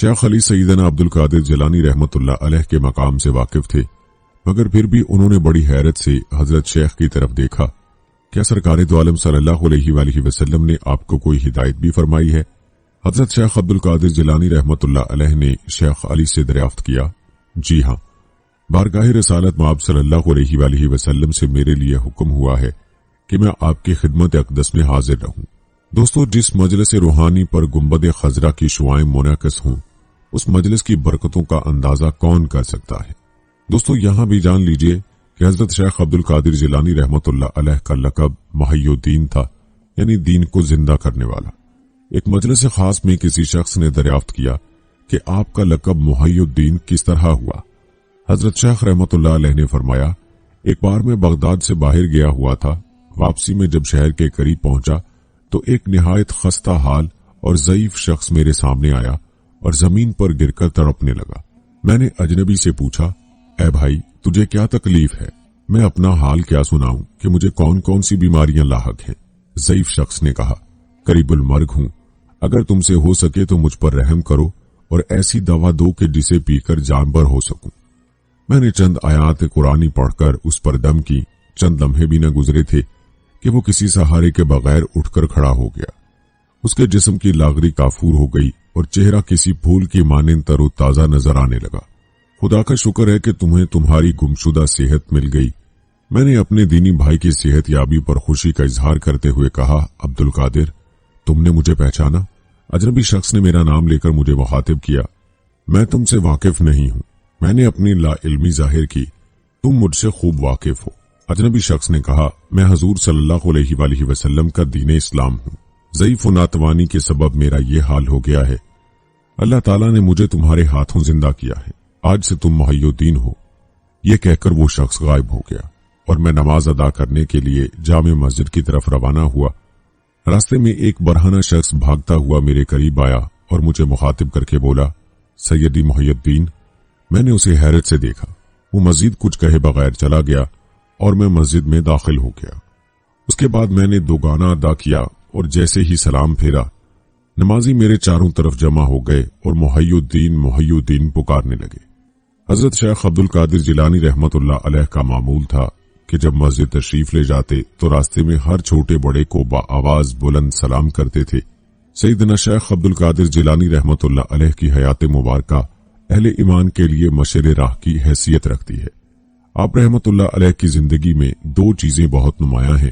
شیخ علی سیدنا عبد القادر جیلانی رحمت اللہ علیہ کے مقام سے واقف تھے، مگر پھر بھی انہوں نے بڑی حیرت سے حضرت شیخ کی طرف دیکھا۔ کیا سرکار دو عالم صلی اللہ علیہ وآلہ وسلم نے آپ کو کوئی ہدایت بھی فرمائی ہے؟ حضرت شیخ عبد القادر جیلانی رحمت اللہ علیہ نے شیخ علی سے دریافت کیا، جی ہاں، بارگاہ رسالت مآب صلی اللہ علیہ وآلہ وسلم سے میرے لیے حکم ہوا ہے کہ میں آپ کی خدمت اقدس میں حاضر رہوں۔ دوستو، جس مجلس روحانی پر گنبد خضرا کی شعائیں منعکس ہوں، اس مجلس کی برکتوں کا اندازہ کون کر سکتا ہے؟ دوستو، یہاں بھی جان لیجئے کہ حضرت شیخ عبد القادر جیلانی رحمت اللہ علیہ کا لقب محی الدین تھا، یعنی دین کو زندہ کرنے والا۔ ایک مجلس خاص میں کسی شخص نے دریافت کیا کہ آپ کا لقب محی الدین کس طرح ہوا؟ حضرت شیخ رحمت اللہ علیہ نے فرمایا، ایک بار میں بغداد سے باہر گیا ہوا تھا، واپسی میں جب شہر کے قریب پہنچا تو ایک نہایت خستہ حال اور ضعیف شخص میرے سامنے آیا اور زمین پر گر کر تڑپنے لگا۔ میں نے اجنبی سے پوچھا، اے بھائی، تجھے کیا تکلیف ہے؟ میں اپنا حال کیا سناؤں کہ مجھے کون کون سی بیماریاں لاحق ہیں؟ ضعیف شخص نے کہا، قریب المرگ ہوں، اگر تم سے ہو سکے تو مجھ پر رحم کرو اور ایسی دوا دو کہ جسے پی کر جان بر ہو سکوں۔ میں نے چند آیات قرآنی پڑھ کر اس پر دم کی۔ چند لمحے بھی نہ گزرے تھے کہ وہ کسی سہارے کے بغیر اٹھ کر کھڑا ہو گیا۔ اس کے جسم کی لاغری کافور ہو گئی اور چہرہ کسی پھول کی مانند تر و تازہ نظر آنے لگا۔ خدا کا شکر ہے کہ تمہیں تمہاری گمشدہ صحت مل گئی۔ میں نے اپنے دینی بھائی کی صحت یابی پر خوشی کا اظہار کرتے ہوئے کہا، عبد القادر، تم نے مجھے پہچانا؟ اجنبی شخص نے میرا نام لے کر مجھے مخاطب کیا، میں تم سے واقف نہیں ہوں۔ میں نے اپنی لا علمی ظاہر کی، تم مجھ سے خوب واقف ہو۔ اجنبی شخص نے کہا، میں حضور صلی اللہ علیہ وآلہ وسلم کا دین اسلام ہوں۔ ضعیف و ناتوانی کے سبب میرا یہ حال ہو گیا ہے۔ اللہ تعالیٰ نے مجھے تمہارے ہاتھوں زندہ کیا ہے، آج سے تم محی الدین ہو۔ یہ کہہ کر وہ شخص غائب ہو گیا اور میں نماز ادا کرنے کے لیے جامع مسجد کی طرف روانہ ہوا۔ راستے میں ایک برہنہ شخص بھاگتا ہوا میرے قریب آیا اور مجھے مخاطب کر کے بولا، سیدی محی الدین۔ میں نے اسے حیرت سے دیکھا، وہ مزید کچھ کہے بغیر چلا گیا اور میں مسجد میں داخل ہو گیا۔ اس کے بعد میں نے دو گانا ادا کیا اور جیسے ہی سلام پھیرا، نمازی میرے چاروں طرف جمع ہو گئے اور محی الدین پکارنے لگے۔ حضرت شیخ عبد القادر جیلانی رحمت اللہ علیہ کا معمول تھا کہ جب مسجد تشریف لے جاتے تو راستے میں ہر چھوٹے بڑے کو بآواز بلند سلام کرتے تھے۔ سیدنا شیخ عبد القادر جیلانی رحمت اللہ علیہ کی حیات مبارکہ اہل ایمان کے لیے مشعل راہ کی حیثیت رکھتی ہے۔ آپ رحمت اللہ علیہ کی زندگی میں دو چیزیں بہت نمایاں ہیں،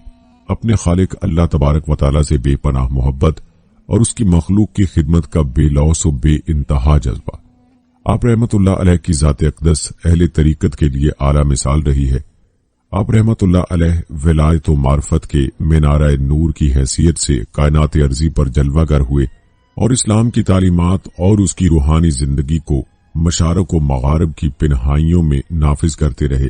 اپنے خالق اللہ تبارک و تعالی سے بے پناہ محبت اور اس کی مخلوق کی خدمت کا بے لوث و بے انتہا جذبہ۔ آپ رحمت اللہ علیہ کی ذات اقدس اہل طریقت کے لیے اعلیٰ مثال رہی ہے۔ آپ رحمت اللہ علیہ ولایت و معرفت کے مینارہ نور کی حیثیت سے کائنات ارضی پر جلوہ گر ہوئے اور اسلام کی تعلیمات اور اس کی روحانی زندگی کو مشارق و مغارب کی پنہائیوں میں نافذ کرتے رہے۔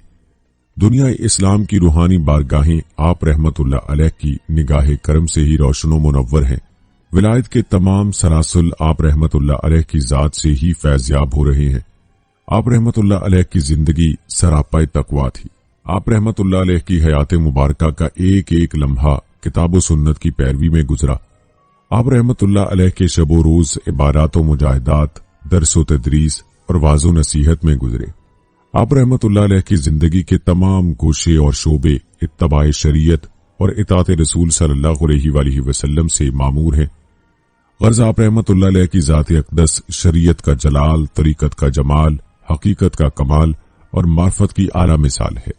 دنیا اسلام کی روحانی بارگاہیں آپ رحمت اللہ علیہ کی نگاہ کرم سے ہی روشن و منور ہیں۔ ولایت کے تمام سلاسل آپ رحمت اللہ علیہ کی ذات سے ہی فیضیاب ہو رہے ہیں۔ آپ رحمت اللہ علیہ کی زندگی سراپا تقویٰ تھی۔ آپ رحمت اللہ علیہ کی حیات مبارکہ کا ایک ایک لمحہ کتاب و سنت کی پیروی میں گزرا۔ آپ رحمت اللہ علیہ کے شب و روز عبادات و مجاہدات، درس و تدریس اور واعظ و نصیحت میں گزرے۔ آپ رحمت اللہ علیہ کی زندگی کے تمام گوشے اور شعبے اتباع شریعت اور اطاعت رسول صلی اللہ علیہ وآلہ وسلم سے معمور ہیں۔ غرض آپ رحمت اللہ علیہ کی ذات اقدس شریعت کا جلال، طریقت کا جمال، حقیقت کا کمال اور معرفت کی اعلیٰ مثال ہے۔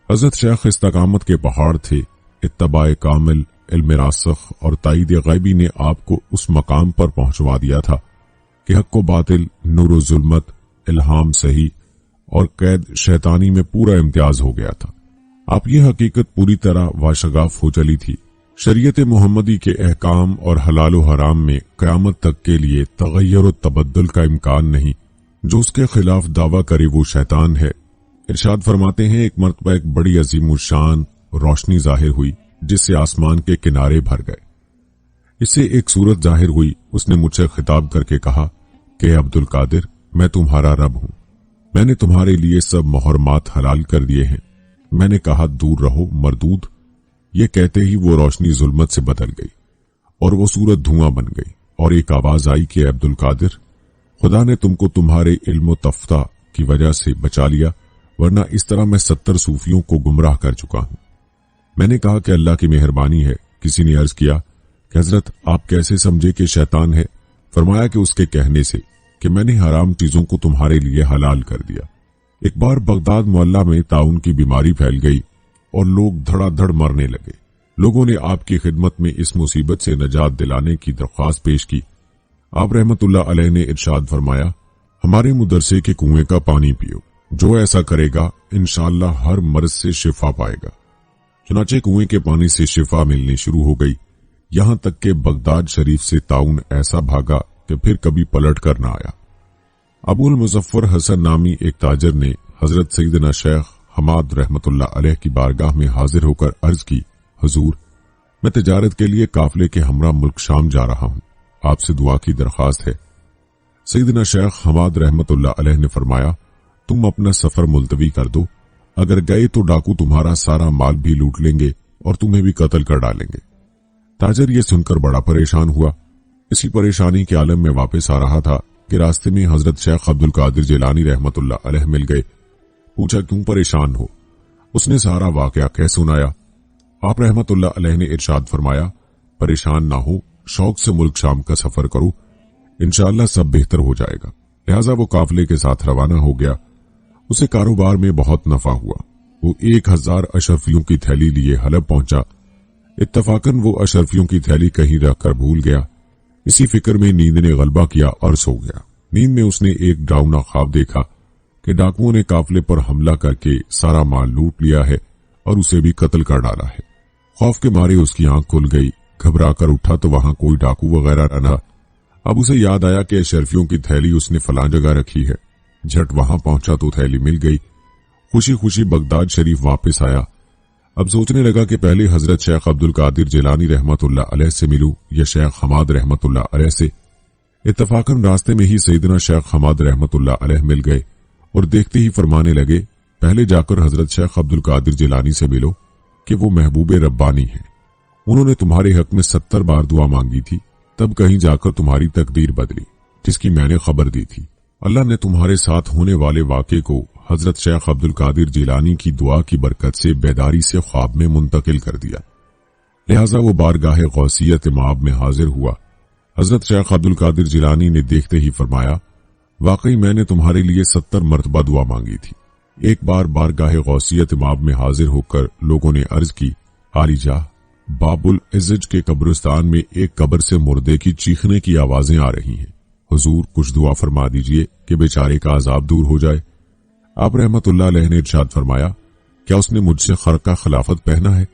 حضرت شیخ استقامت کے پہاڑ تھے۔ اتباع کامل، علم راسخ اور تائید غیبی نے آپ کو اس مقام پر پہنچوا دیا تھا کہ حق و باطل، نور و ظلمت، الہام صحیح اور قید شیطانی میں پورا امتیاز ہو گیا تھا۔ آپ یہ حقیقت پوری طرح واشگاف ہو چلی تھی، شریعت محمدی کے احکام اور حلال و حرام میں قیامت تک کے لیے تغیر و تبدل کا امکان نہیں۔ جو اس کے خلاف دعویٰ کرے وہ شیطان ہے۔ ارشاد فرماتے ہیں، ایک مرتبہ ایک بڑی عظیم الشان روشنی ظاہر ہوئی جس سے آسمان کے کنارے بھر گئے۔ اس سے ایک صورت ظاہر ہوئی، اس نے مجھ سے خطاب کر کے کہا کہ عبد القادر، میں تمہارا رب ہوں، میں نے تمہارے لیے سب محرمات حلال کر دیے ہیں۔ میں نے کہا دور رہو مردود۔ یہ کہتے ہی وہ روشنی ظلمت سے بدل گئی اور وہ صورت دھواں بن گئی اور ایک آواز آئی کہ عبد القادر، خدا نے تم کو تمہارے علم و تفتہ کی وجہ سے بچا لیا، ورنہ اس طرح میں 70 صوفیوں کو گمراہ کر چکا ہوں۔ میں نے کہا کہ اللہ کی مہربانی ہے۔ کسی نے عرض کیا کہ حضرت آپ کیسے سمجھے کہ شیطان ہے؟ فرمایا کہ اس کے کہنے سے کہ میں نے حرام چیزوں کو تمہارے لیے حلال کر دیا۔ ایک بار بغداد محلہ میں طاعون کی بیماری پھیل گئی اور لوگ دھڑا دھڑ مرنے لگے۔ لوگوں نے آپ کی خدمت میں اس مصیبت سے نجات دلانے کی درخواست پیش کی۔ آپ رحمت اللہ علیہ نے ارشاد فرمایا، ہمارے مدرسے کے کنویں کا پانی پیو، جو ایسا کرے گا انشاءاللہ ہر مرض سے شفا پائے گا۔ چنانچہ کنویں کے پانی سے شفا ملنی شروع ہو گئی، یہاں تک کہ بغداد شریف سے طاعون ایسا بھاگا کہ پھر کبھی پلٹ کر نہ آیا۔ ابو المظفر حسن نامی ایک تاجر نے حضرت سیدنا شیخ حماد رحمت اللہ علیہ کی بارگاہ میں حاضر ہو کر عرض کی، حضور میں تجارت کے لیے قافلے کے ہمراہ ملک شام جا رہا ہوں، آپ سے دعا کی درخواست ہے۔ سیدنا شیخ حماد رحمت اللہ علیہ نے فرمایا، تم اپنا سفر ملتوی کر دو، اگر گئے تو ڈاکو تمہارا سارا مال بھی لوٹ لیں گے اور تمہیں بھی قتل کر ڈالیں گے۔ تاجر یہ سن کر بڑا پریشان ہوا۔ اسی پریشانی کے عالم میں واپس آ رہا تھا کہ راستے میں حضرت شیخ عبد القادر جیلانی رحمت اللہ علیہ مل گئے۔ پوچھا کیوں پریشان ہو؟ اس نے سارا واقعہ کہہ سنایا۔ آپ رحمت اللہ علیہ نے ارشاد فرمایا، پریشان نہ ہو، شوق سے ملک شام کا سفر کرو، انشاءاللہ سب بہتر ہو جائے گا۔ لہذا وہ قافلے کے ساتھ روانہ ہو گیا۔ اسے کاروبار میں بہت نفع ہوا۔ وہ 1000 اشرفیوں کی تھیلی لیے حلب پہنچا۔ اتفاقاً وہ اشرفیوں کی تھیلی کہیں رکھ کر بھول گیا۔ اسی فکر میں نیند نے غلبہ کیا اور سو گیا۔ نیند میں اس نے ایک ڈراؤنا خواب دیکھا کہ ڈاکوؤں نے قافلے پر حملہ کر کے سارا مال لوٹ لیا ہے اور اسے بھی قتل کر ڈالا ہے۔ خوف کے مارے اس کی آنکھ کھل گئی۔ گھبرا کر اٹھا تو وہاں کوئی ڈاکو وغیرہ نہ تھا۔ اب اسے یاد آیا کہ اشرفیوں کی تھیلی اس نے فلاں جگہ رکھی ہے۔ جھٹ وہاں پہنچا تو تھیلی مل گئی۔ خوشی خوشی بغداد شریف واپس آیا۔ اب سوچنے لگا کہ پہلے حضرت شیخ عبد القادر جیلانی رحمت اللہ علیہ سے ملوں یا شیخ حماد رحمت اللہ علیہ سے۔ اتفاقاً راستے میں ہی سیدنا شیخ حماد رحمت اللہ علیہ مل گئے اور دیکھتے ہی فرمانے لگے، پہلے جا کر حضرت شیخ عبد القادر جیلانی سے ملو کہ وہ محبوب ربانی ہیں۔ انہوں نے تمہارے حق میں 70 بار دعا مانگی تھی، تب کہیں جا کر تمہاری تقدیر بدلی، جس کی میں نے خبر دی تھی۔ اللہ نے تمہارے ساتھ ہونے والے واقعے کو حضرت شیخ عبد القادر جیلانی کی دعا کی برکت سے بیداری سے خواب میں منتقل کر دیا۔ لہذا وہ بارگاہ غوثیت مآب میں حاضر ہوا۔ حضرت شیخ عبد القادر جیلانی نے دیکھتے ہی فرمایا، واقعی میں نے تمہارے لیے 70 مرتبہ دعا مانگی تھی۔ ایک بار بارگاہ غوثیت مآب میں حاضر ہو کر لوگوں نے عرض کی، عالی جاہ، باب العزج کے قبرستان میں ایک قبر سے مردے کی چیخنے کی آوازیں آ رہی ہیں، حضور کچھ دعا فرما دیجئے کہ بیچارے کا عذاب دور ہو جائے۔ آپ رحمت اللہ علیہ نے ارشاد فرمایا، کیا اس نے مجھ سے خرقہ خلافت پہنا ہے؟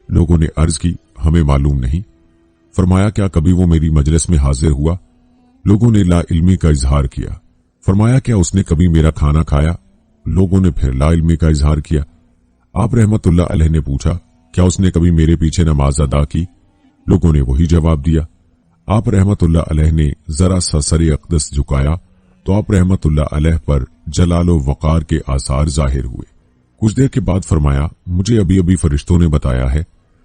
لوگوں نے عرض کی، ہمیں معلوم نہیں۔ فرمایا، کیا کبھی وہ میری مجلس میں حاضر ہوا؟ لوگوں نے لا علمی کا اظہار کیا۔ فرمایا، کیا اس نے کبھی میرا کھانا کھایا؟ لوگوں نے پھر لا علمی کا اظہار کیا۔ آپ رحمت اللہ علیہ نے پوچھا، کیا اس نے کبھی میرے پیچھے نماز ادا کی؟ لوگوں نے وہی جواب دیا۔ آپ رحمت اللہ علیہ نے ذرا سا سر اقدس جھکایا تو آپ رحمت اللہ علیہ پر جلال و وقار کے آثار ظاہر ہوئے۔ کچھ دیر کے بعد فرمایا، مجھے ابھی ابھی فرشتوں نے بتایا ہے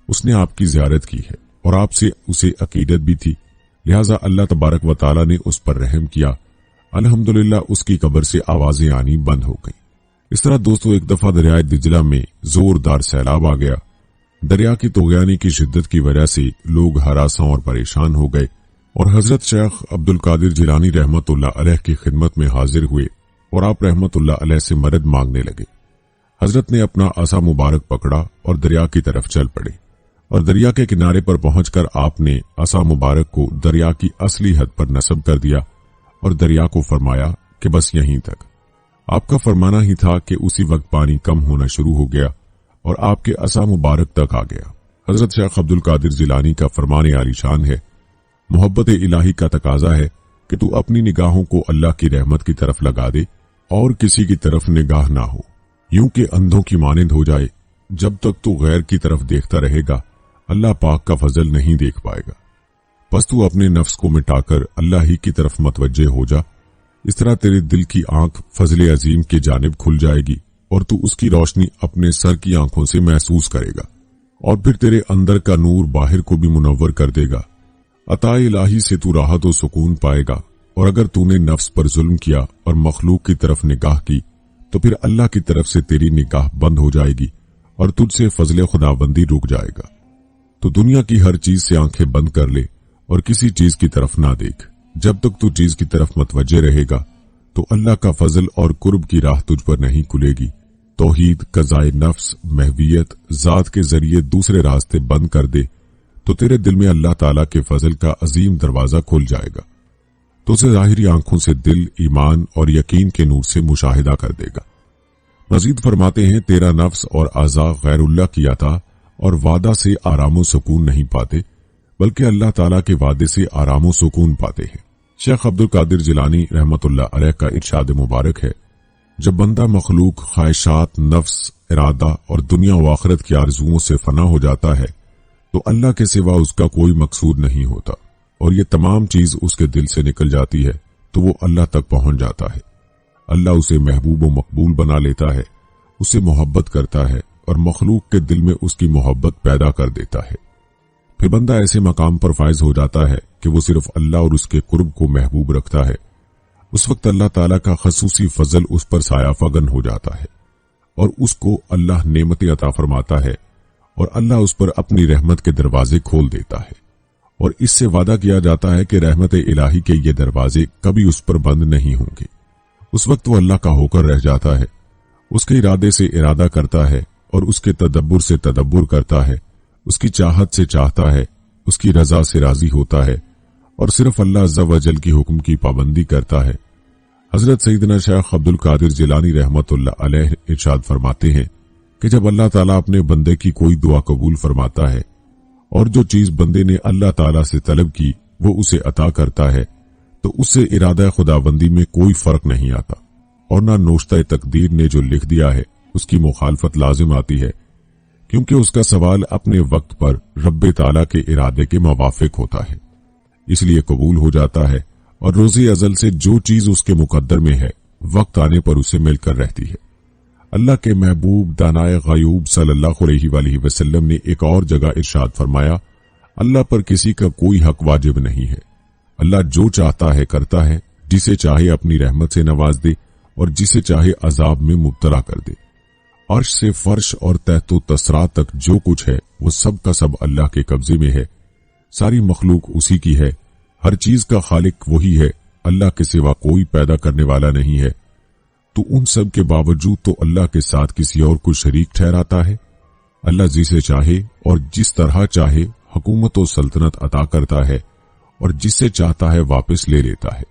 اس نے آپ کی زیارت کی ہے اور آپ سے اسے عقیدت بھی تھی، لہذا اللہ تبارک و تعالی نے اس پر رحم کیا۔ الحمدللہ اس کی قبر سے آوازیں آنی بند ہو گئیں۔ اس طرح دوستو ایک دفعہ دریائے دجلہ میں زوردار سیلاب آ گیا۔ دریا کی طغیانی کی شدت کی وجہ سے لوگ ہراساں اور پریشان ہو گئے اور حضرت شیخ عبد القادر جیلانی رحمت اللہ علیہ کی خدمت میں حاضر ہوئے اور آپ رحمت اللہ علیہ سے مدد مانگنے لگے۔ حضرت نے اپنا عصا مبارک پکڑا اور دریا کی طرف چل پڑے اور دریا کے کنارے پر پہنچ کر آپ نے عصا مبارک کو دریا کی اصلی حد پر نصب کر دیا اور دریا کو فرمایا کہ بس یہیں تک۔ آپ کا فرمانا ہی تھا کہ اسی وقت پانی کم ہونا شروع ہو گیا اور آپ کے عصا مبارک تک آ گیا۔ حضرت شیخ عبد القادر جیلانی کا فرمان عالی شان ہے، محبت الہی کا تقاضا ہے کہ تو اپنی نگاہوں کو اللہ کی رحمت کی طرف لگا دے اور کسی کی طرف نگاہ نہ ہو، یوں کہ اندھوں کی مانند ہو جائے۔ جب تک تو غیر کی طرف دیکھتا رہے گا اللہ پاک کا فضل نہیں دیکھ پائے گا، بس تو اپنے نفس کو مٹا کر اللہ ہی کی طرف متوجہ ہو جا۔ اس طرح تیرے دل کی آنکھ فضل عظیم کی جانب کھل جائے گی اور تو اس کی روشنی اپنے سر کی آنکھوں سے محسوس کرے گا اور پھر تیرے اندر کا نور باہر کو بھی منور کر دے گا۔ عطا الہی سے تو راحت و سکون پائے گا اور اگر تو نے نفس پر ظلم کیا اور مخلوق کی طرف نگاہ کی تو پھر اللہ کی طرف سے تیری نگاہ بند ہو جائے گی اور تجھ سے فضل خداوندی رک جائے گا۔ تو دنیا کی ہر چیز سے آنکھیں بند کر لے اور کسی چیز کی طرف نہ دیکھ۔ جب تک تو چیز کی طرف متوجہ رہے گا تو اللہ کا فضل اور قرب کی راہ تجھ پر نہیں کھلے گی۔ توحید، قضائے نفس، محویت، ذات کے ذریعے دوسرے راستے بند کر دے تو تیرے دل میں اللہ تعالیٰ کے فضل کا عظیم دروازہ کھل جائے گا، تو اسے ظاہری آنکھوں سے دل، ایمان اور یقین کے نور سے مشاہدہ کر دے گا۔ مزید فرماتے ہیں تیرا نفس اور اعضاء غیر اللہ کی عطا اور وعدہ سے آرام و سکون نہیں پاتے بلکہ اللہ تعالیٰ کے وعدے سے آرام و سکون پاتے ہیں۔ شیخ عبد القادر جیلانی رحمت اللہ علیہ کا ارشاد مبارک ہے، جب بندہ مخلوق، خواہشات، نفس، ارادہ اور دنیا و آخرت کی آرزوؤں سے فنا ہو جاتا ہے تو اللہ کے سوا اس کا کوئی مقصود نہیں ہوتا اور یہ تمام چیز اس کے دل سے نکل جاتی ہے تو وہ اللہ تک پہنچ جاتا ہے۔ اللہ اسے محبوب و مقبول بنا لیتا ہے، اسے محبت کرتا ہے اور مخلوق کے دل میں اس کی محبت پیدا کر دیتا ہے۔ پھر بندہ ایسے مقام پر فائز ہو جاتا ہے کہ وہ صرف اللہ اور اس کے قرب کو محبوب رکھتا ہے۔ اس وقت اللہ تعالیٰ کا خصوصی فضل اس پر سایہ فگن ہو جاتا ہے اور اس کو اللہ نعمتیں عطا فرماتا ہے اور اللہ اس پر اپنی رحمت کے دروازے کھول دیتا ہے، اور اس سے وعدہ کیا جاتا ہے کہ رحمت الہی کے یہ دروازے کبھی اس پر بند نہیں ہوں گے۔ اس وقت وہ اللہ کا ہو کر رہ جاتا ہے، اس کے ارادے سے ارادہ کرتا ہے اور اس کے تدبر سے تدبر کرتا ہے، اس کی چاہت سے چاہتا ہے، اس کی رضا سے راضی ہوتا ہے اور صرف اللہ عز و جل کی حکم کی پابندی کرتا ہے۔ حضرت سیدنا شیخ عبد القادر جیلانی رحمت اللہ علیہ ارشاد فرماتے ہیں کہ جب اللہ تعالیٰ اپنے بندے کی کوئی دعا قبول فرماتا ہے اور جو چیز بندے نے اللہ تعالیٰ سے طلب کی وہ اسے عطا کرتا ہے تو اس سے ارادہ خداوندی میں کوئی فرق نہیں آتا، اور نہ نوشتہ تقدیر نے جو لکھ دیا ہے اس کی مخالفت لازم آتی ہے، کیونکہ اس کا سوال اپنے وقت پر رب تعالیٰ کے ارادے کے موافق ہوتا ہے، اس لیے قبول ہو جاتا ہے، اور روزی ازل سے جو چیز اس کے مقدر میں ہے وقت آنے پر اسے مل کر رہتی ہے۔ اللہ کے محبوب دانائے غیوب صلی اللہ علیہ وآلہ وسلم نے ایک اور جگہ ارشاد فرمایا، اللہ پر کسی کا کوئی حق واجب نہیں ہے، اللہ جو چاہتا ہے کرتا ہے، جسے چاہے اپنی رحمت سے نواز دے اور جسے چاہے عذاب میں مبتلا کر دے۔ عرش سے فرش اور تحت و تسرا تک جو کچھ ہے وہ سب کا سب اللہ کے قبضے میں ہے، ساری مخلوق اسی کی ہے، ہر چیز کا خالق وہی ہے، اللہ کے سوا کوئی پیدا کرنے والا نہیں ہے، تو ان سب کے باوجود تو اللہ کے ساتھ کسی اور کو شریک ٹھہراتا ہے۔ اللہ جسے چاہے اور جس طرح چاہے حکومت و سلطنت عطا کرتا ہے اور جسے چاہتا ہے واپس لے لیتا ہے،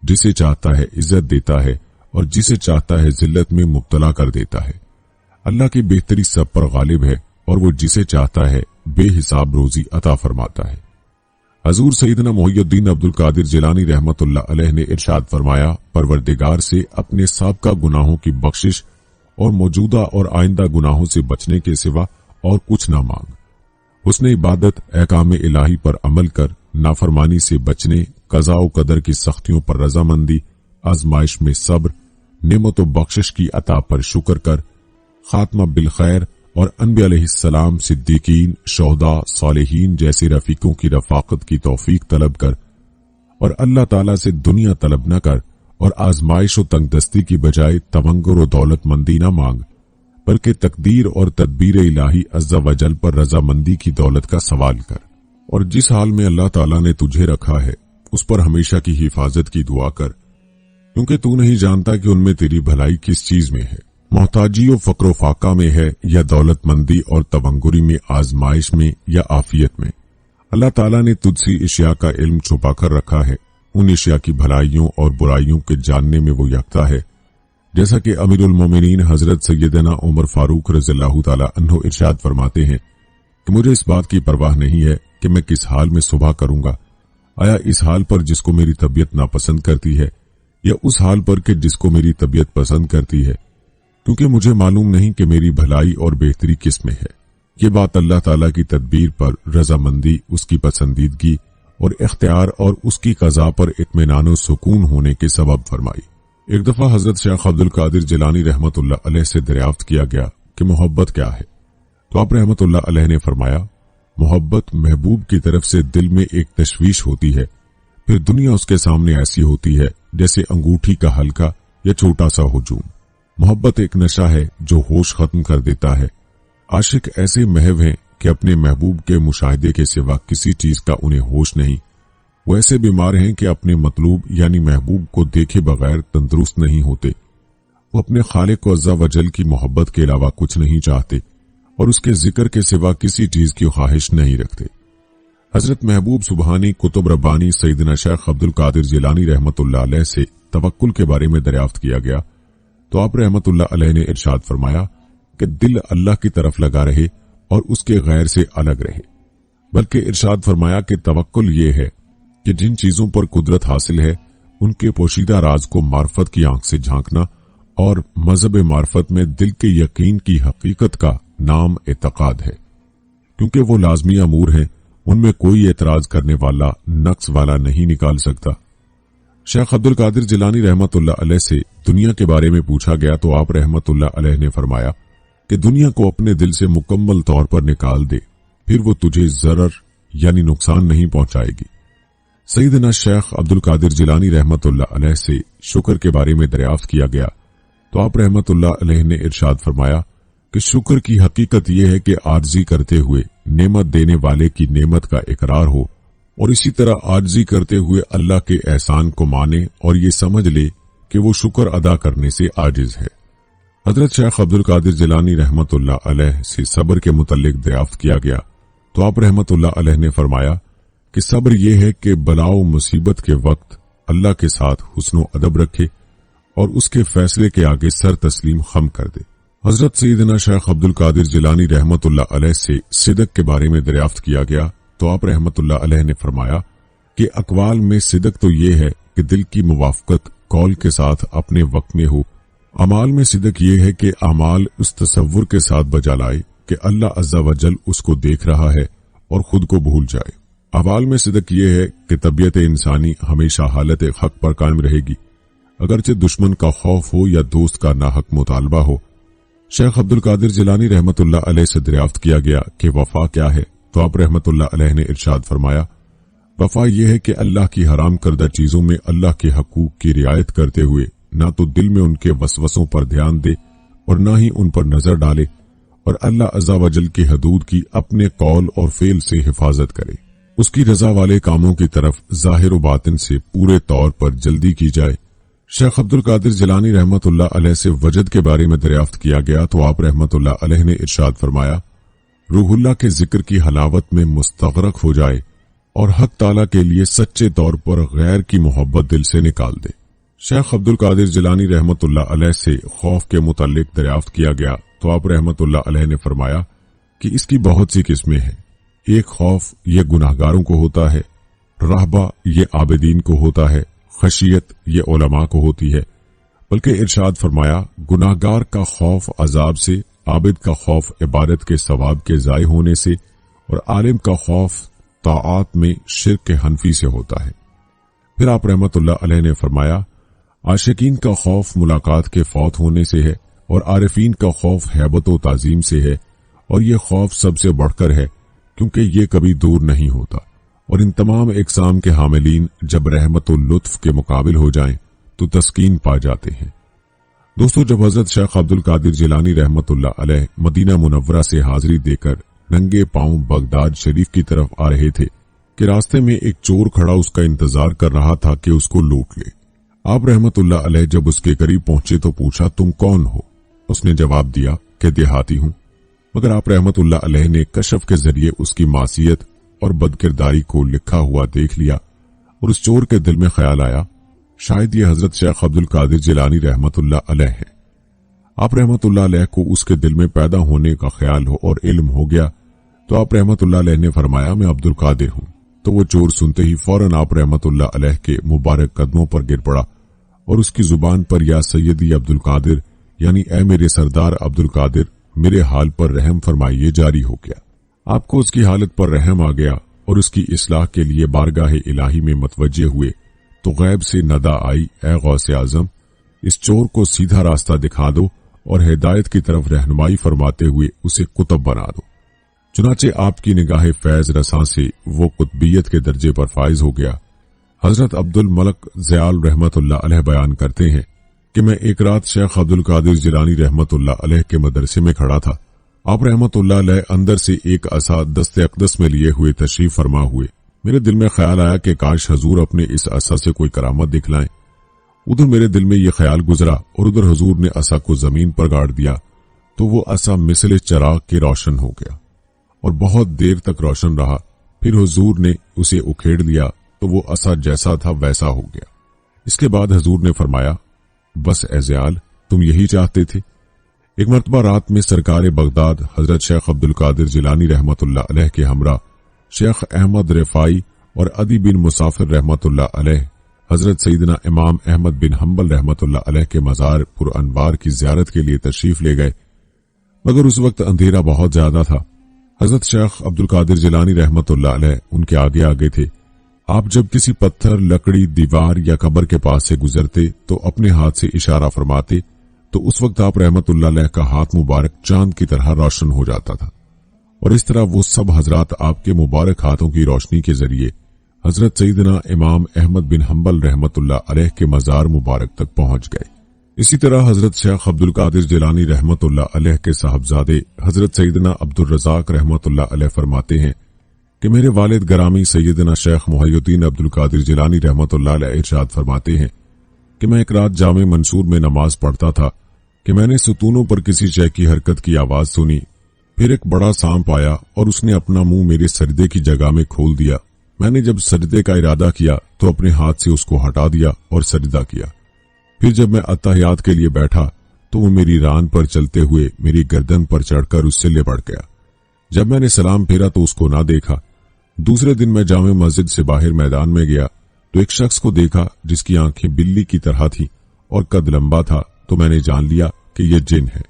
جسے چاہتا ہے عزت دیتا ہے اور جسے چاہتا ہے ذلت میں مبتلا کر دیتا ہے۔ اللہ کی بہتری سب پر غالب ہے اور وہ جسے چاہتا ہے بے حساب روزی عطا فرماتا ہے۔ حضور سیدنا محی الدین عبد القادر جیلانی رحمت اللہ علیہ نے ارشاد فرمایا، پروردگار سے اپنے سابقہ گناہوں کی بخشش اور موجودہ اور آئندہ گناہوں سے بچنے کے سوا اور کچھ نہ مانگ۔ حسن عبادت، احکام الہی پر عمل کر، نافرمانی سے بچنے، قضاء و قدر کی سختیوں پر رضامندی، آزمائش میں صبر، نعمت و بخشش کی عطا پر شکر کر، خاتمہ بالخیر اور انبیاء علیہ السلام، صدیقین، شہداء، صالحین جیسے رفیقوں کی رفاقت کی توفیق طلب کر، اور اللہ تعالیٰ سے دنیا طلب نہ کر اور آزمائش و تنگ دستی کی بجائے تمنگر و دولت مندی نہ مانگ، بلکہ تقدیر اور تدبیر الہی عز و جل پر رضامندی کی دولت کا سوال کر، اور جس حال میں اللہ تعالیٰ نے تجھے رکھا ہے اس پر ہمیشہ کی حفاظت کی دعا کر، کیونکہ تو نہیں جانتا کہ ان میں تیری بھلائی کس چیز میں ہے، محتاجی و فقر و فاقہ میں ہے یا دولت مندی اور تونگری میں، آزمائش میں یا عافیت میں۔ اللہ تعالیٰ نے تجھ سے اشیاء کا علم چھپا کر رکھا ہے، ان اشیاء کی بھلائیوں اور برائیوں کے جاننے میں وہ یکتا ہے، جیسا کہ امیر المومنین حضرت سیدنا عمر فاروق رضی اللہ تعالی عنہ ارشاد فرماتے ہیں کہ مجھے اس بات کی پرواہ نہیں ہے کہ میں کس حال میں صبح کروں گا، آیا اس حال پر جس کو میری طبیعت ناپسند کرتی ہے یا اس حال پر کہ جس کو میری طبیعت پسند کرتی ہے، کیونکہ مجھے معلوم نہیں کہ میری بھلائی اور بہتری کس میں ہے۔ یہ بات اللہ تعالیٰ کی تدبیر پر رضامندی، اس کی پسندیدگی اور اختیار اور اس کی قضا پر اطمینان و سکون ہونے کے سبب فرمائی۔ ایک دفعہ حضرت شیخ عبد القادر جیلانی رحمت اللہ علیہ سے دریافت کیا گیا کہ محبت کیا ہے، تو آپ رحمت اللہ علیہ نے فرمایا، محبت محبوب کی طرف سے دل میں ایک تشویش ہوتی ہے پھر دنیا اس کے سامنے ایسی ہوتی ہے جیسے انگوٹھی کا ہلکا یا چھوٹا سا ہجوم۔ محبت ایک نشہ ہے جو ہوش ختم کر دیتا ہے۔ عاشق ایسے محو ہیں کہ اپنے محبوب کے مشاہدے کے سوا کسی چیز کا انہیں ہوش نہیں۔ وہ ایسے بیمار ہیں کہ اپنے مطلوب یعنی محبوب کو دیکھے بغیر تندرست نہیں ہوتے۔ وہ اپنے خالق و عزا وجل کی محبت کے علاوہ کچھ نہیں چاہتے اور اس کے ذکر کے سوا کسی چیز کی خواہش نہیں رکھتے۔ حضرت محبوب سبحانی کتب ربانی سیدنا شیخ عبد القادر جیلانی رحمت اللہ علیہ سے توکل کے بارے میں دریافت کیا گیا تو آپ رحمت اللہ علیہ نے ارشاد فرمایا کہ دل اللہ کی طرف لگا رہے اور اس کے غیر سے الگ رہے، بلکہ ارشاد فرمایا کہ توکل یہ ہے کہ جن چیزوں پر قدرت حاصل ہے ان کے پوشیدہ راز کو معرفت کی آنکھ سے جھانکنا، اور مذہب معرفت میں دل کے یقین کی حقیقت کا نام اعتقاد ہے، کیونکہ وہ لازمی امور ہیں، ان میں کوئی اعتراض کرنے والا نقص والا نہیں نکال سکتا۔ شیخ عبد القادر جیلانی رحمت اللہ علیہ سے دنیا کے بارے میں پوچھا گیا تو آپ رحمت اللہ علیہ نے فرمایا کہ دنیا کو اپنے دل سے مکمل طور پر نکال دے، پھر وہ تجھے ضرر یعنی نقصان نہیں پہنچائے گی۔ سیدنا شیخ عبد القادر جیلانی رحمت اللہ علیہ سے شکر کے بارے میں دریافت کیا گیا تو آپ رحمت اللہ علیہ نے ارشاد فرمایا کہ شکر کی حقیقت یہ ہے کہ عاجزی کرتے ہوئے نعمت دینے والے کی نعمت کا اقرار ہو، اور اسی طرح عاجزی کرتے ہوئے اللہ کے احسان کو مانے اور یہ سمجھ لے کہ وہ شکر ادا کرنے سے عاجز ہے۔ حضرت شیخ عبد القادر جیلانی رحمت اللہ علیہ سے صبر کے متعلق دریافت کیا گیا تو آپ رحمت اللہ علیہ نے فرمایا کہ صبر یہ ہے کہ بلا و مصیبت کے وقت اللہ کے ساتھ حسن و ادب رکھے اور اس کے فیصلے کے آگے سر تسلیم خم کر دے۔ حضرت سیدنا شیخ عبد القادر جیلانی رحمت اللہ علیہ سے صدق کے بارے میں دریافت کیا گیا تو آپ رحمت اللہ علیہ نے فرمایا کہ اقوال میں صدق تو یہ ہے کہ دل کی موافقت قول کے ساتھ اپنے وقت میں ہو، اعمال میں صدق یہ ہے کہ اعمال اس تصور کے ساتھ بجا لائے کہ اللہ عز و جل اس کو دیکھ رہا ہے اور خود کو بھول جائے۔ اعمال میں صدق یہ ہے کہ طبیعت انسانی ہمیشہ حالت حق پر قائم رہے گی، اگرچہ دشمن کا خوف ہو یا دوست کا ناحق مطالبہ ہو۔ شیخ عبد القادر جیلانی رحمت اللہ علیہ سے دریافت کیا گیا کہ وفا کیا ہے تو آپ رحمت اللہ علیہ نے ارشاد فرمایا وفا یہ ہے کہ اللہ کی حرام کردہ چیزوں میں اللہ کے حقوق کی رعایت کرتے ہوئے نہ تو دل میں ان کے وسوسوں پر دھیان دے اور نہ ہی ان پر نظر ڈالے، اور اللہ عز و جل کی حدود کی اپنے قول اور فعل سے حفاظت کرے، اس کی رضا والے کاموں کی طرف ظاہر و باطن سے پورے طور پر جلدی کی جائے۔ شیخ عبد القادر جیلانی رحمت اللہ علیہ سے وجد کے بارے میں دریافت کیا گیا تو آپ رحمت اللہ علیہ نے ارشاد فرمایا روح اللہ کے ذکر کی حلاوت میں مستغرق ہو جائے اور حق تعالیٰ کے لیے سچے طور پر غیر کی محبت دل سے نکال دے۔ شیخ عبد القادر جیلانی رحمت اللہ علیہ سے خوف کے متعلق دریافت کیا گیا تو آپ رحمت اللہ علیہ نے فرمایا کہ اس کی بہت سی قسمیں ہیں۔ ایک خوف یہ گناہگاروں کو ہوتا ہے، رہبہ یہ عابدین کو ہوتا ہے، خشیت یہ علماء کو ہوتی ہے، بلکہ ارشاد فرمایا گناہگار کا خوف عذاب سے، عابد کا خوف عبادت کے ثواب کے ضائع ہونے سے، اور عالم کا خوف طاعات میں شرک کے حنفی سے ہوتا ہے۔ پھر آپ رحمت اللہ علیہ نے فرمایا عاشقین کا خوف ملاقات کے فوت ہونے سے ہے، اور عارفین کا خوف ہیبت و تعظیم سے ہے، اور یہ خوف سب سے بڑھ کر ہے کیونکہ یہ کبھی دور نہیں ہوتا، اور ان تمام اقسام کے حاملین جب رحمت و لطف کے مقابل ہو جائیں تو تسکین پا جاتے ہیں۔ دوستو، جب حضرت شیخ عبد القادر جیلانی رحمت اللہ علیہ مدینہ منورہ سے حاضری دے کر ننگے پاؤں بغداد شریف کی طرف آ رہے تھے کہ راستے میں ایک چور کھڑا اس کا انتظار کر رہا تھا کہ اس کو لوٹ لے۔ آپ رحمت اللہ علیہ جب اس کے قریب پہنچے تو پوچھا تم کون ہو؟ اس نے جواب دیا کہ دیہاتی ہوں، مگر آپ رحمت اللہ علیہ نے کشف کے ذریعے اس کی معصیت اور بدکرداری کو لکھا ہوا دیکھ لیا، اور اس چور کے دل میں خیال آیا شاید یہ حضرت شیخ عبد القادر جیلانی رحمت اللہ علیہ ہے۔ آپ رحمت اللہ علیہ کو اس کے دل میں پیدا ہونے کا خیال ہو اور علم ہو گیا تو آپ رحمت اللہ علیہ نے فرمایا میں عبد القادر ہوں۔ تو وہ چور سنتے ہی فوراً آپ رحمت اللہ علیہ کے مبارک قدموں پر گر پڑا اور اس کی زبان پر یا سیدی عبد القادر یعنی اے میرے سردار عبد القادر میرے حال پر رحم فرمائیے جاری ہو گیا۔ آپ کو اس کی حالت پر رحم آ گیا اور اس کی اصلاح کے لیے بارگاہ الہی میں متوجہ ہوئے تو غیب سے ندا آئی اے غوث اعظم اس چور کو سیدھا راستہ دکھا دو اور ہدایت کی طرف رہنمائی فرماتے ہوئے اسے قطب بنا دو۔ چنانچہ آپ کی نگاہ فیض رساں سے وہ قطبیت کے درجے پر فائز ہو گیا۔ حضرت عبد الملک زیال رحمت اللہ علیہ بیان کرتے ہیں کہ میں ایک رات شیخ عبد القادر جیلانی رحمت اللہ علیہ کے مدرسے میں کھڑا تھا۔ آپ رحمت اللہ علیہ اندر سے ایک عصا دست اقدس میں لیے ہوئے تشریف فرما ہوئے۔ میرے دل میں خیال آیا کہ کاش حضور اپنے اس عصا سے کوئی کرامت دکھلائیں۔ ادھر میرے دل میں یہ خیال گزرا اور ادھر حضور نے عصا کو زمین پر گاڑ دیا تو وہ عصا مثل چراغ کے روشن ہو گیا اور بہت دیر تک روشن رہا۔ پھر حضور نے اسے اکھیڑ لیا تو وہ عصا جیسا تھا ویسا ہو گیا۔ اس کے بعد حضور نے فرمایا، بس اے زیال، تم یہی چاہتے تھے؟ ایک مرتبہ رات میں سرکار بغداد حضرت شیخ عبد القادر جیلانی رحمت اللہ علیہ کے ہمراہ شیخ احمد رفاعی اور عدی بن مسافر رحمت اللہ علیہ حضرت سیدنا امام احمد بن حنبل رحمت اللہ علیہ کے مزار پر انوار کی زیارت کے لیے تشریف لے گئے، مگر اس وقت اندھیرا بہت زیادہ تھا۔ حضرت شیخ عبد القادر جیلانی رحمت اللہ علیہ ان کے آگے آگے تھے۔ آپ جب کسی پتھر، لکڑی، دیوار یا قبر کے پاس سے گزرتے تو اپنے ہاتھ سے اشارہ فرماتے تو اس وقت آپ رحمت اللہ علیہ کا ہاتھ مبارک چاند کی طرح روشن ہو جاتا تھا، اور اس طرح وہ سب حضرات آپ کے مبارک ہاتھوں کی روشنی کے ذریعے حضرت سیدنا امام احمد بن حنبل رحمت اللہ علیہ کے مزار مبارک تک پہنچ گئے۔ اسی طرح حضرت شیخ عبد القادر جیلانی رحمت اللہ علیہ کے صاحبزادے حضرت سیدنا عبد الرزاق رحمت اللہ علیہ فرماتے ہیں کہ میرے والد گرامی سیدنا شیخ محی الدین عبد القادر جیلانی رحمت اللہ علیہ ارشاد فرماتے ہیں کہ میں ایک رات جامع منصور میں نماز پڑھتا تھا کہ میں نے ستونوں پر کسی شے کی حرکت کی آواز سنی۔ پھر ایک بڑا سانپ آیا اور اس نے اپنا منہ میرے سجدے کی جگہ میں کھول دیا۔ میں نے جب سجدے کا ارادہ کیا تو اپنے ہاتھ سے اس کو ہٹا دیا اور سجدہ کیا۔ پھر جب میں اتحیات کے لیے بیٹھا تو وہ میری ران پر چلتے ہوئے میری گردن پر چڑھ کر اس سے لپٹ گیا۔ جب میں نے سلام پھیرا تو اس کو نہ دیکھا۔ دوسرے دن میں جامع مسجد سے باہر میدان میں گیا تو ایک شخص کو دیکھا جس کی آنکھیں بلی کی طرح تھی اور قد لمبا تھا، تو میں نے جان لیا کہ یہ جن ہے۔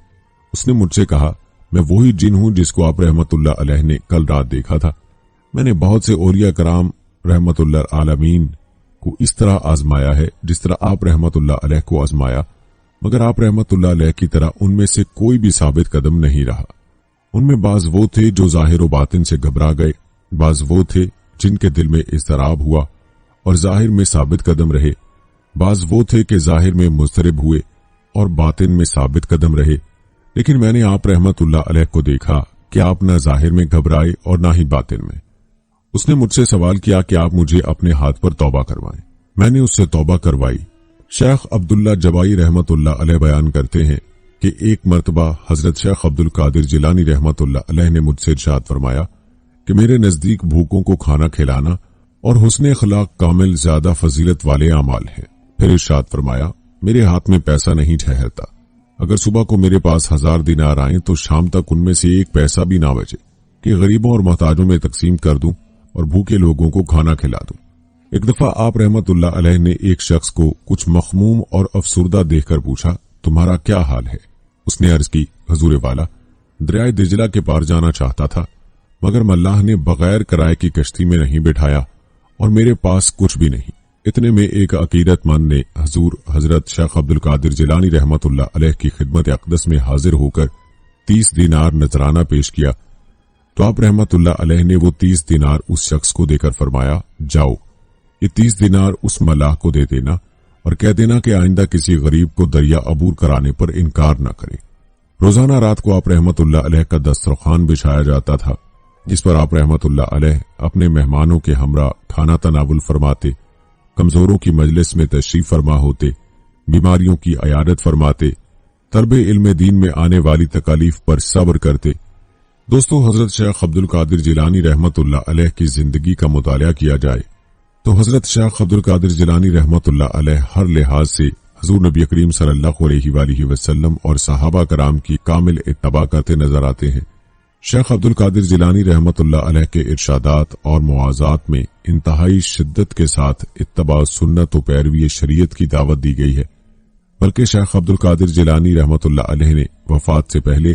اس نے مجھ سے کہا، میں وہی جن ہوں جس کو آپ رحمت اللہ علیہ نے کل رات دیکھا تھا۔ میں نے بہت سے اولیاء کرام رحمت اللہ عالمین کو اس طرح آزمایا ہے جس طرح آپ رحمت اللہ علیہ کو آزمایا، مگر آپ رحمت اللہ علیہ کی طرح ان میں سے کوئی بھی ثابت قدم نہیں رہا۔ ان میں بعض وہ تھے جو ظاہر و باطن سے گھبرا گئے، بعض وہ تھے جن کے دل میں اضطراب ہوا اور ظاہر میں ثابت قدم رہے، بعض وہ تھے کہ ظاہر میں مضطرب ہوئے اور باطن میں ثابت قدم رہے۔ لیکن میں نے آپ رحمت اللہ علیہ کو دیکھا کہ آپ نہ ظاہر میں گھبرائے اور نہ ہی باطن میں۔ اس نے مجھ سے سوال کیا کہ آپ مجھے اپنے ہاتھ پر توبہ کروائیں۔ میں نے اس سے توبہ کروائی۔ شیخ عبداللہ جبائی رحمت اللہ علیہ بیان کرتے ہیں کہ ایک مرتبہ حضرت شیخ عبد القادر جیلانی رحمت اللہ علیہ نے مجھ سے ارشاد فرمایا کہ میرے نزدیک بھوکوں کو کھانا کھلانا اور حسن اخلاق کامل زیادہ فضیلت والے اعمال ہیں۔ پھر ارشاد فرمایا، میرے ہاتھ میں پیسہ نہیں ٹھہرتا، اگر صبح کو میرے پاس 1000 دینار آئیں تو شام تک ان میں سے ایک پیسہ بھی نہ بچے کہ غریبوں اور محتاجوں میں تقسیم کر دوں اور بھوکے لوگوں کو کھانا کھلا دوں۔ ایک دفعہ آپ رحمت اللہ علیہ نے ایک شخص کو کچھ مخموم اور افسردہ دیکھ کر پوچھا، تمہارا کیا حال ہے؟ اس نے عرض کی، حضور والا، دریائے دجلہ کے پار جانا چاہتا تھا، مگر ملاح نے بغیر کرائے کی کشتی میں نہیں بٹھایا اور میرے پاس کچھ بھی نہیں۔ اتنے میں ایک عقیدت مند نے حضور حضرت شیخ عبد القادر جیلانی رحمت اللہ علیہ کی خدمت اقدس میں حاضر ہو کر 30 دینار نذرانہ پیش کیا تو آپ رحمت اللہ علیہ نے وہ 30 دینار اس شخص کو دے کر فرمایا، جاؤ، یہ 30 دینار اس ملاح کو دے دینا اور کہہ دینا کہ آئندہ کسی غریب کو دریا عبور کرانے پر انکار نہ کرے۔ روزانہ رات کو آپ رحمت اللہ علیہ کا دسترخوان بچھایا جاتا تھا جس پر آپ رحمت اللہ علیہ اپنے مہمانوں کے ہمراہ کھانا تناول فرماتے، کمزوروں کی مجلس میں تشریف فرما ہوتے، بیماریوں کی عیادت فرماتے، طلب علم دین میں آنے والی تکالیف پر صبر کرتے۔ دوستو، حضرت شیخ عبد القادر جیلانی رحمت اللہ علیہ کی زندگی کا مطالعہ کیا جائے تو حضرت شیخ عبد القادر جیلانی رحمت اللہ علیہ ہر لحاظ سے حضور نبی کریم صلی اللہ علیہ وآلہ وسلم اور صحابہ کرام کی کامل اتباع کرتے نظر آتے ہیں۔ شیخ عبد القادر جیلانی رحمت اللہ علیہ کے ارشادات اور مواعظات میں انتہائی شدت کے ساتھ اتباع سنت و پیروی شریعت کی دعوت دی گئی ہے، بلکہ شیخ عبد القادر جیلانی رحمت اللہ علیہ نے وفات سے پہلے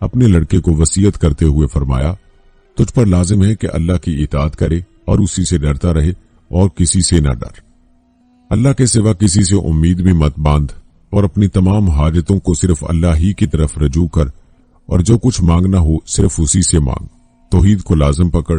اپنے لڑکے کو وصیت کرتے ہوئے فرمایا، تجھ پر لازم ہے کہ اللہ کی اطاعت کرے اور اسی سے ڈرتا رہے اور کسی سے نہ ڈر۔ اللہ کے سوا کسی سے امید بھی مت باندھ اور اپنی تمام حاجتوں کو صرف اللہ ہی کی طرف رجوع کر اور جو کچھ مانگنا ہو صرف اسی سے مانگ۔ توحید کو لازم پکڑ،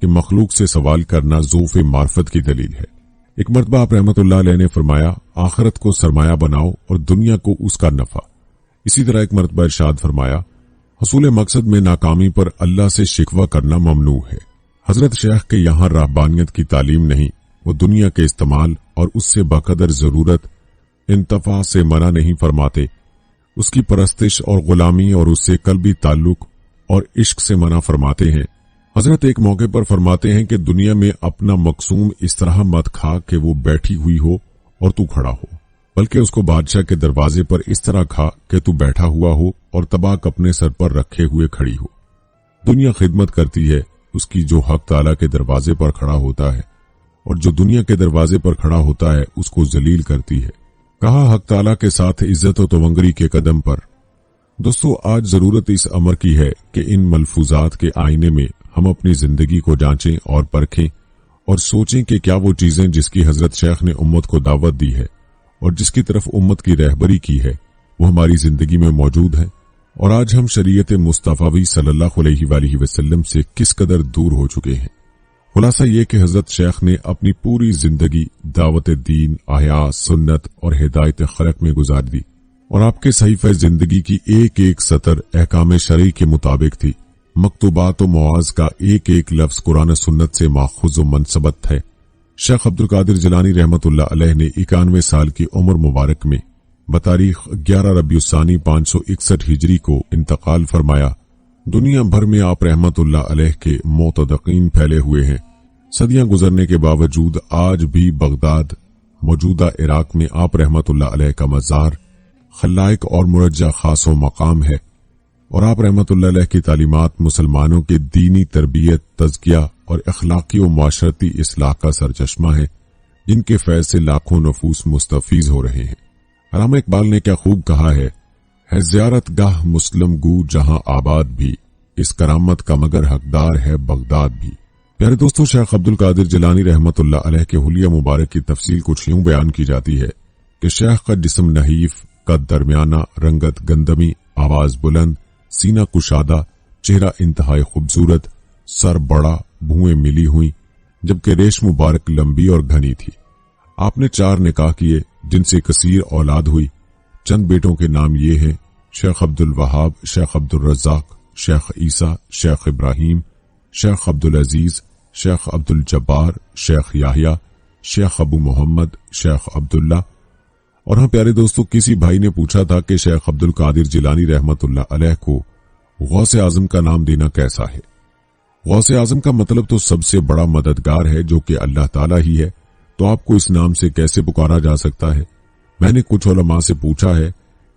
کہ مخلوق سے سوال کرنا ذوف معرفت کی دلیل ہے۔ ایک مرتبہ آپ رحمۃ اللہ علیہ نے فرمایا آخرت کو سرمایہ بناؤ اور دنیا کو اس کا نفع۔ اسی طرح ایک مرتبہ ارشاد فرمایا حصول مقصد میں ناکامی پر اللہ سے شکوہ کرنا ممنوع ہے۔ حضرت شیخ کے یہاں رہبانیت کی تعلیم نہیں، وہ دنیا کے استعمال اور اس سے بقدر ضرورت انتفاع سے منع نہیں فرماتے، اس کی پرستش اور غلامی اور اس سے قلبی تعلق اور عشق سے منع فرماتے ہیں۔ حضرت ایک موقع پر فرماتے ہیں کہ دنیا میں اپنا مقسوم اس طرح مت کھا کہ وہ بیٹھی ہوئی ہو اور تو کھڑا ہو، بلکہ اس کو بادشاہ کے دروازے پر اس طرح کھا کہ تو بیٹھا ہوا ہو اور طباق اپنے سر پر رکھے ہوئے کھڑی ہو۔ دنیا خدمت کرتی ہے اس کی جو حق تعالیٰ کے دروازے پر کھڑا ہوتا ہے، اور جو دنیا کے دروازے پر کھڑا ہوتا ہے اس کو ذلیل کرتی ہے۔ کہا حق تعالیٰ کے ساتھ عزت و تونگری کے قدم پر۔ دوستو، آج ضرورت اس امر کی ہے کہ ان ملفوظات کے آئینے میں ہم اپنی زندگی کو جانچیں اور پرکھیں اور سوچیں کہ کیا وہ چیزیں جس کی حضرت شیخ نے امت کو دعوت دی ہے اور جس کی طرف امت کی رہبری کی ہے وہ ہماری زندگی میں موجود ہیں، اور آج ہم شریعت مصطفی صلی اللہ علیہ وآلہ وسلم سے کس قدر دور ہو چکے ہیں۔ خلاصہ یہ کہ حضرت شیخ نے اپنی پوری زندگی دعوت دین، احیاء سنت اور ہدایت خلق میں گزار دی، اور آپ کے صحیفہ زندگی کی ایک ایک سطر احکام شرعی کے مطابق تھی۔ مکتوبات و مواعظ کا ایک ایک لفظ قرآن سنت سے ماخوذ و منسبت ہے۔ شیخ عبد القادر جیلانی رحمۃ اللہ علیہ نے 91 سال کی عمر مبارک میں بتاریخ 11 ربیع الثانی 561 ہجری کو انتقال فرمایا۔ دنیا بھر میں آپ رحمۃ اللہ علیہ کے معتدقین پھیلے ہوئے ہیں۔ صدیاں گزرنے کے باوجود آج بھی بغداد، موجودہ عراق میں آپ رحمۃ اللہ علیہ کا مزار خلائق اور مرجع خاص و مقام ہے، اور آپ رحمۃ اللہ علیہ کی تعلیمات مسلمانوں کے دینی تربیت، تزکیہ اور اخلاقی و معاشرتی اصلاح کا سرچشمہ ہے، جن کے فیض سے لاکھوں نفوس مستفیض ہو رہے ہیں۔ علامہ اقبال نے کیا خوب کہا ہے زیارت گاہ مسلم گو جہاں آباد بھی، اس کرامت کا مگر حقدار ہے بغداد بھی۔ پیارے دوستو، شیخ عبد القادر جیلانی رحمۃ اللہ علیہ کے حلیہ مبارک کی تفصیل کچھ یوں بیان کی جاتی ہے کہ شیخ کا جسم نحیف، قد درمیانہ، رنگت گندمی، آواز بلند، سینہ کشادہ، چہرہ انتہائی خوبصورت، سر بڑا، بھوئیں ملی ہوئی، جبکہ ریش مبارک لمبی اور گھنی تھی۔ آپ نے 4 نکاح کیے جن سے کثیر اولاد ہوئی۔ چند بیٹوں کے نام یہ ہیں: شیخ عبد الوہاب، شیخ عبد الرزاق، شیخ عیسیٰ، شیخ ابراہیم، شیخ عبد العزیز، شیخ عبد الجبار، شیخ یحییٰ، شیخ ابو محمد، شیخ عبداللہ۔ اور ہاں پیارے دوستو، کسی بھائی نے پوچھا تھا کہ شیخ عبد القادر جیلانی رحمۃ اللہ علیہ کو غوث اعظم کا نام دینا کیسا ہے؟ غوث اعظم کا مطلب تو سب سے بڑا مددگار ہے جو کہ اللہ تعالیٰ ہی ہے، تو آپ کو اس نام سے کیسے پکارا جا سکتا ہے؟ میں نے کچھ علماء سے پوچھا ہے،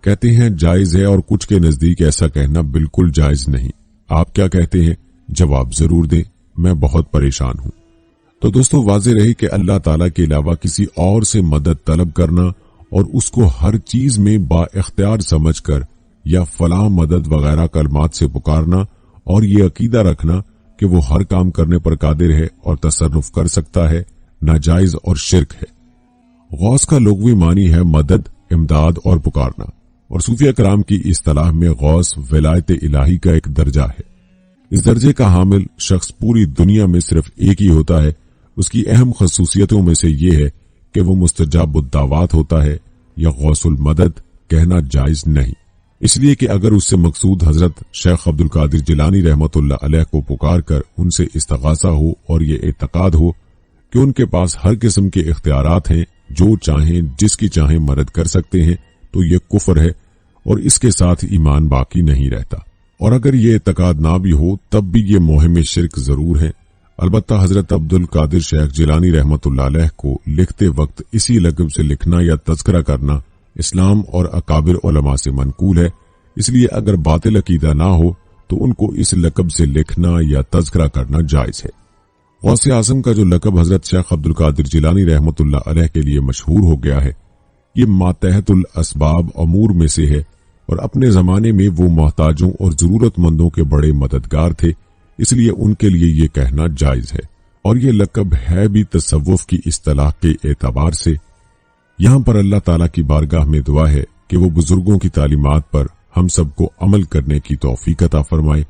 کہتے ہیں جائز ہے، اور کچھ کے نزدیک ایسا کہنا بالکل جائز نہیں۔ آپ کیا کہتے ہیں؟ جواب ضرور دیں، میں بہت پریشان ہوں۔ تو دوستو، واضح رہی کہ اللہ تعالیٰ کے علاوہ کسی اور سے مدد طلب کرنا اور اس کو ہر چیز میں با اختیار سمجھ کر یا فلاں مدد وغیرہ کلمات سے پکارنا اور یہ عقیدہ رکھنا کہ وہ ہر کام کرنے پر قادر ہے اور تصرف کر سکتا ہے، ناجائز اور شرک ہے۔ غوث کا لغوی معنی ہے مدد، امداد اور پکارنا، اور صوفیہ کرام کی اصطلاح میں غوث ولایت الہی کا ایک درجہ ہے۔ اس درجے کا حامل شخص پوری دنیا میں صرف ایک ہی ہوتا ہے۔ اس کی اہم خصوصیتوں میں سے یہ ہے کہ وہ مستجاب الدعوات ہوتا ہے، یا غوث المدد کہنا جائز نہیں، اس لیے کہ اگر اس سے مقصود حضرت شیخ عبد القادر جیلانی رحمۃ اللہ علیہ کو پکار کر ان سے استغاثہ ہو اور یہ اعتقاد ہو کہ ان کے پاس ہر قسم کے اختیارات ہیں، جو چاہیں جس کی چاہیں مدد کر سکتے ہیں، تو یہ کفر ہے اور اس کے ساتھ ایمان باقی نہیں رہتا۔ اور اگر یہ اعتقاد نہ بھی ہو تب بھی یہ موہم شرک ضرور ہے۔ البتہ حضرت عبد القادر شیخ جیلانی رحمۃ اللہ علیہ کو لکھتے وقت اسی لقب سے لکھنا یا تذکرہ کرنا اسلام اور اکابر علماء سے منقول ہے، اس لیے اگر باطل عقیدہ نہ ہو تو ان کو اس لقب سے لکھنا یا تذکرہ کرنا جائز ہے۔ غوث اعظم کا جو لقب حضرت شیخ عبد القادر جیلانی رحمۃ اللہ علیہ کے لیے مشہور ہو گیا ہے، یہ ماتحت الاسباب امور میں سے ہے، اور اپنے زمانے میں وہ محتاجوں اور ضرورت مندوں کے بڑے مددگار تھے، اس لیے ان کے لیے یہ کہنا جائز ہے۔ اور یہ لقب ہے بھی تصوف کی اصطلاح کے اعتبار سے۔ یہاں پر اللہ تعالیٰ کی بارگاہ میں دعا ہے کہ وہ بزرگوں کی تعلیمات پر ہم سب کو عمل کرنے کی توفیق عطا فرمائے،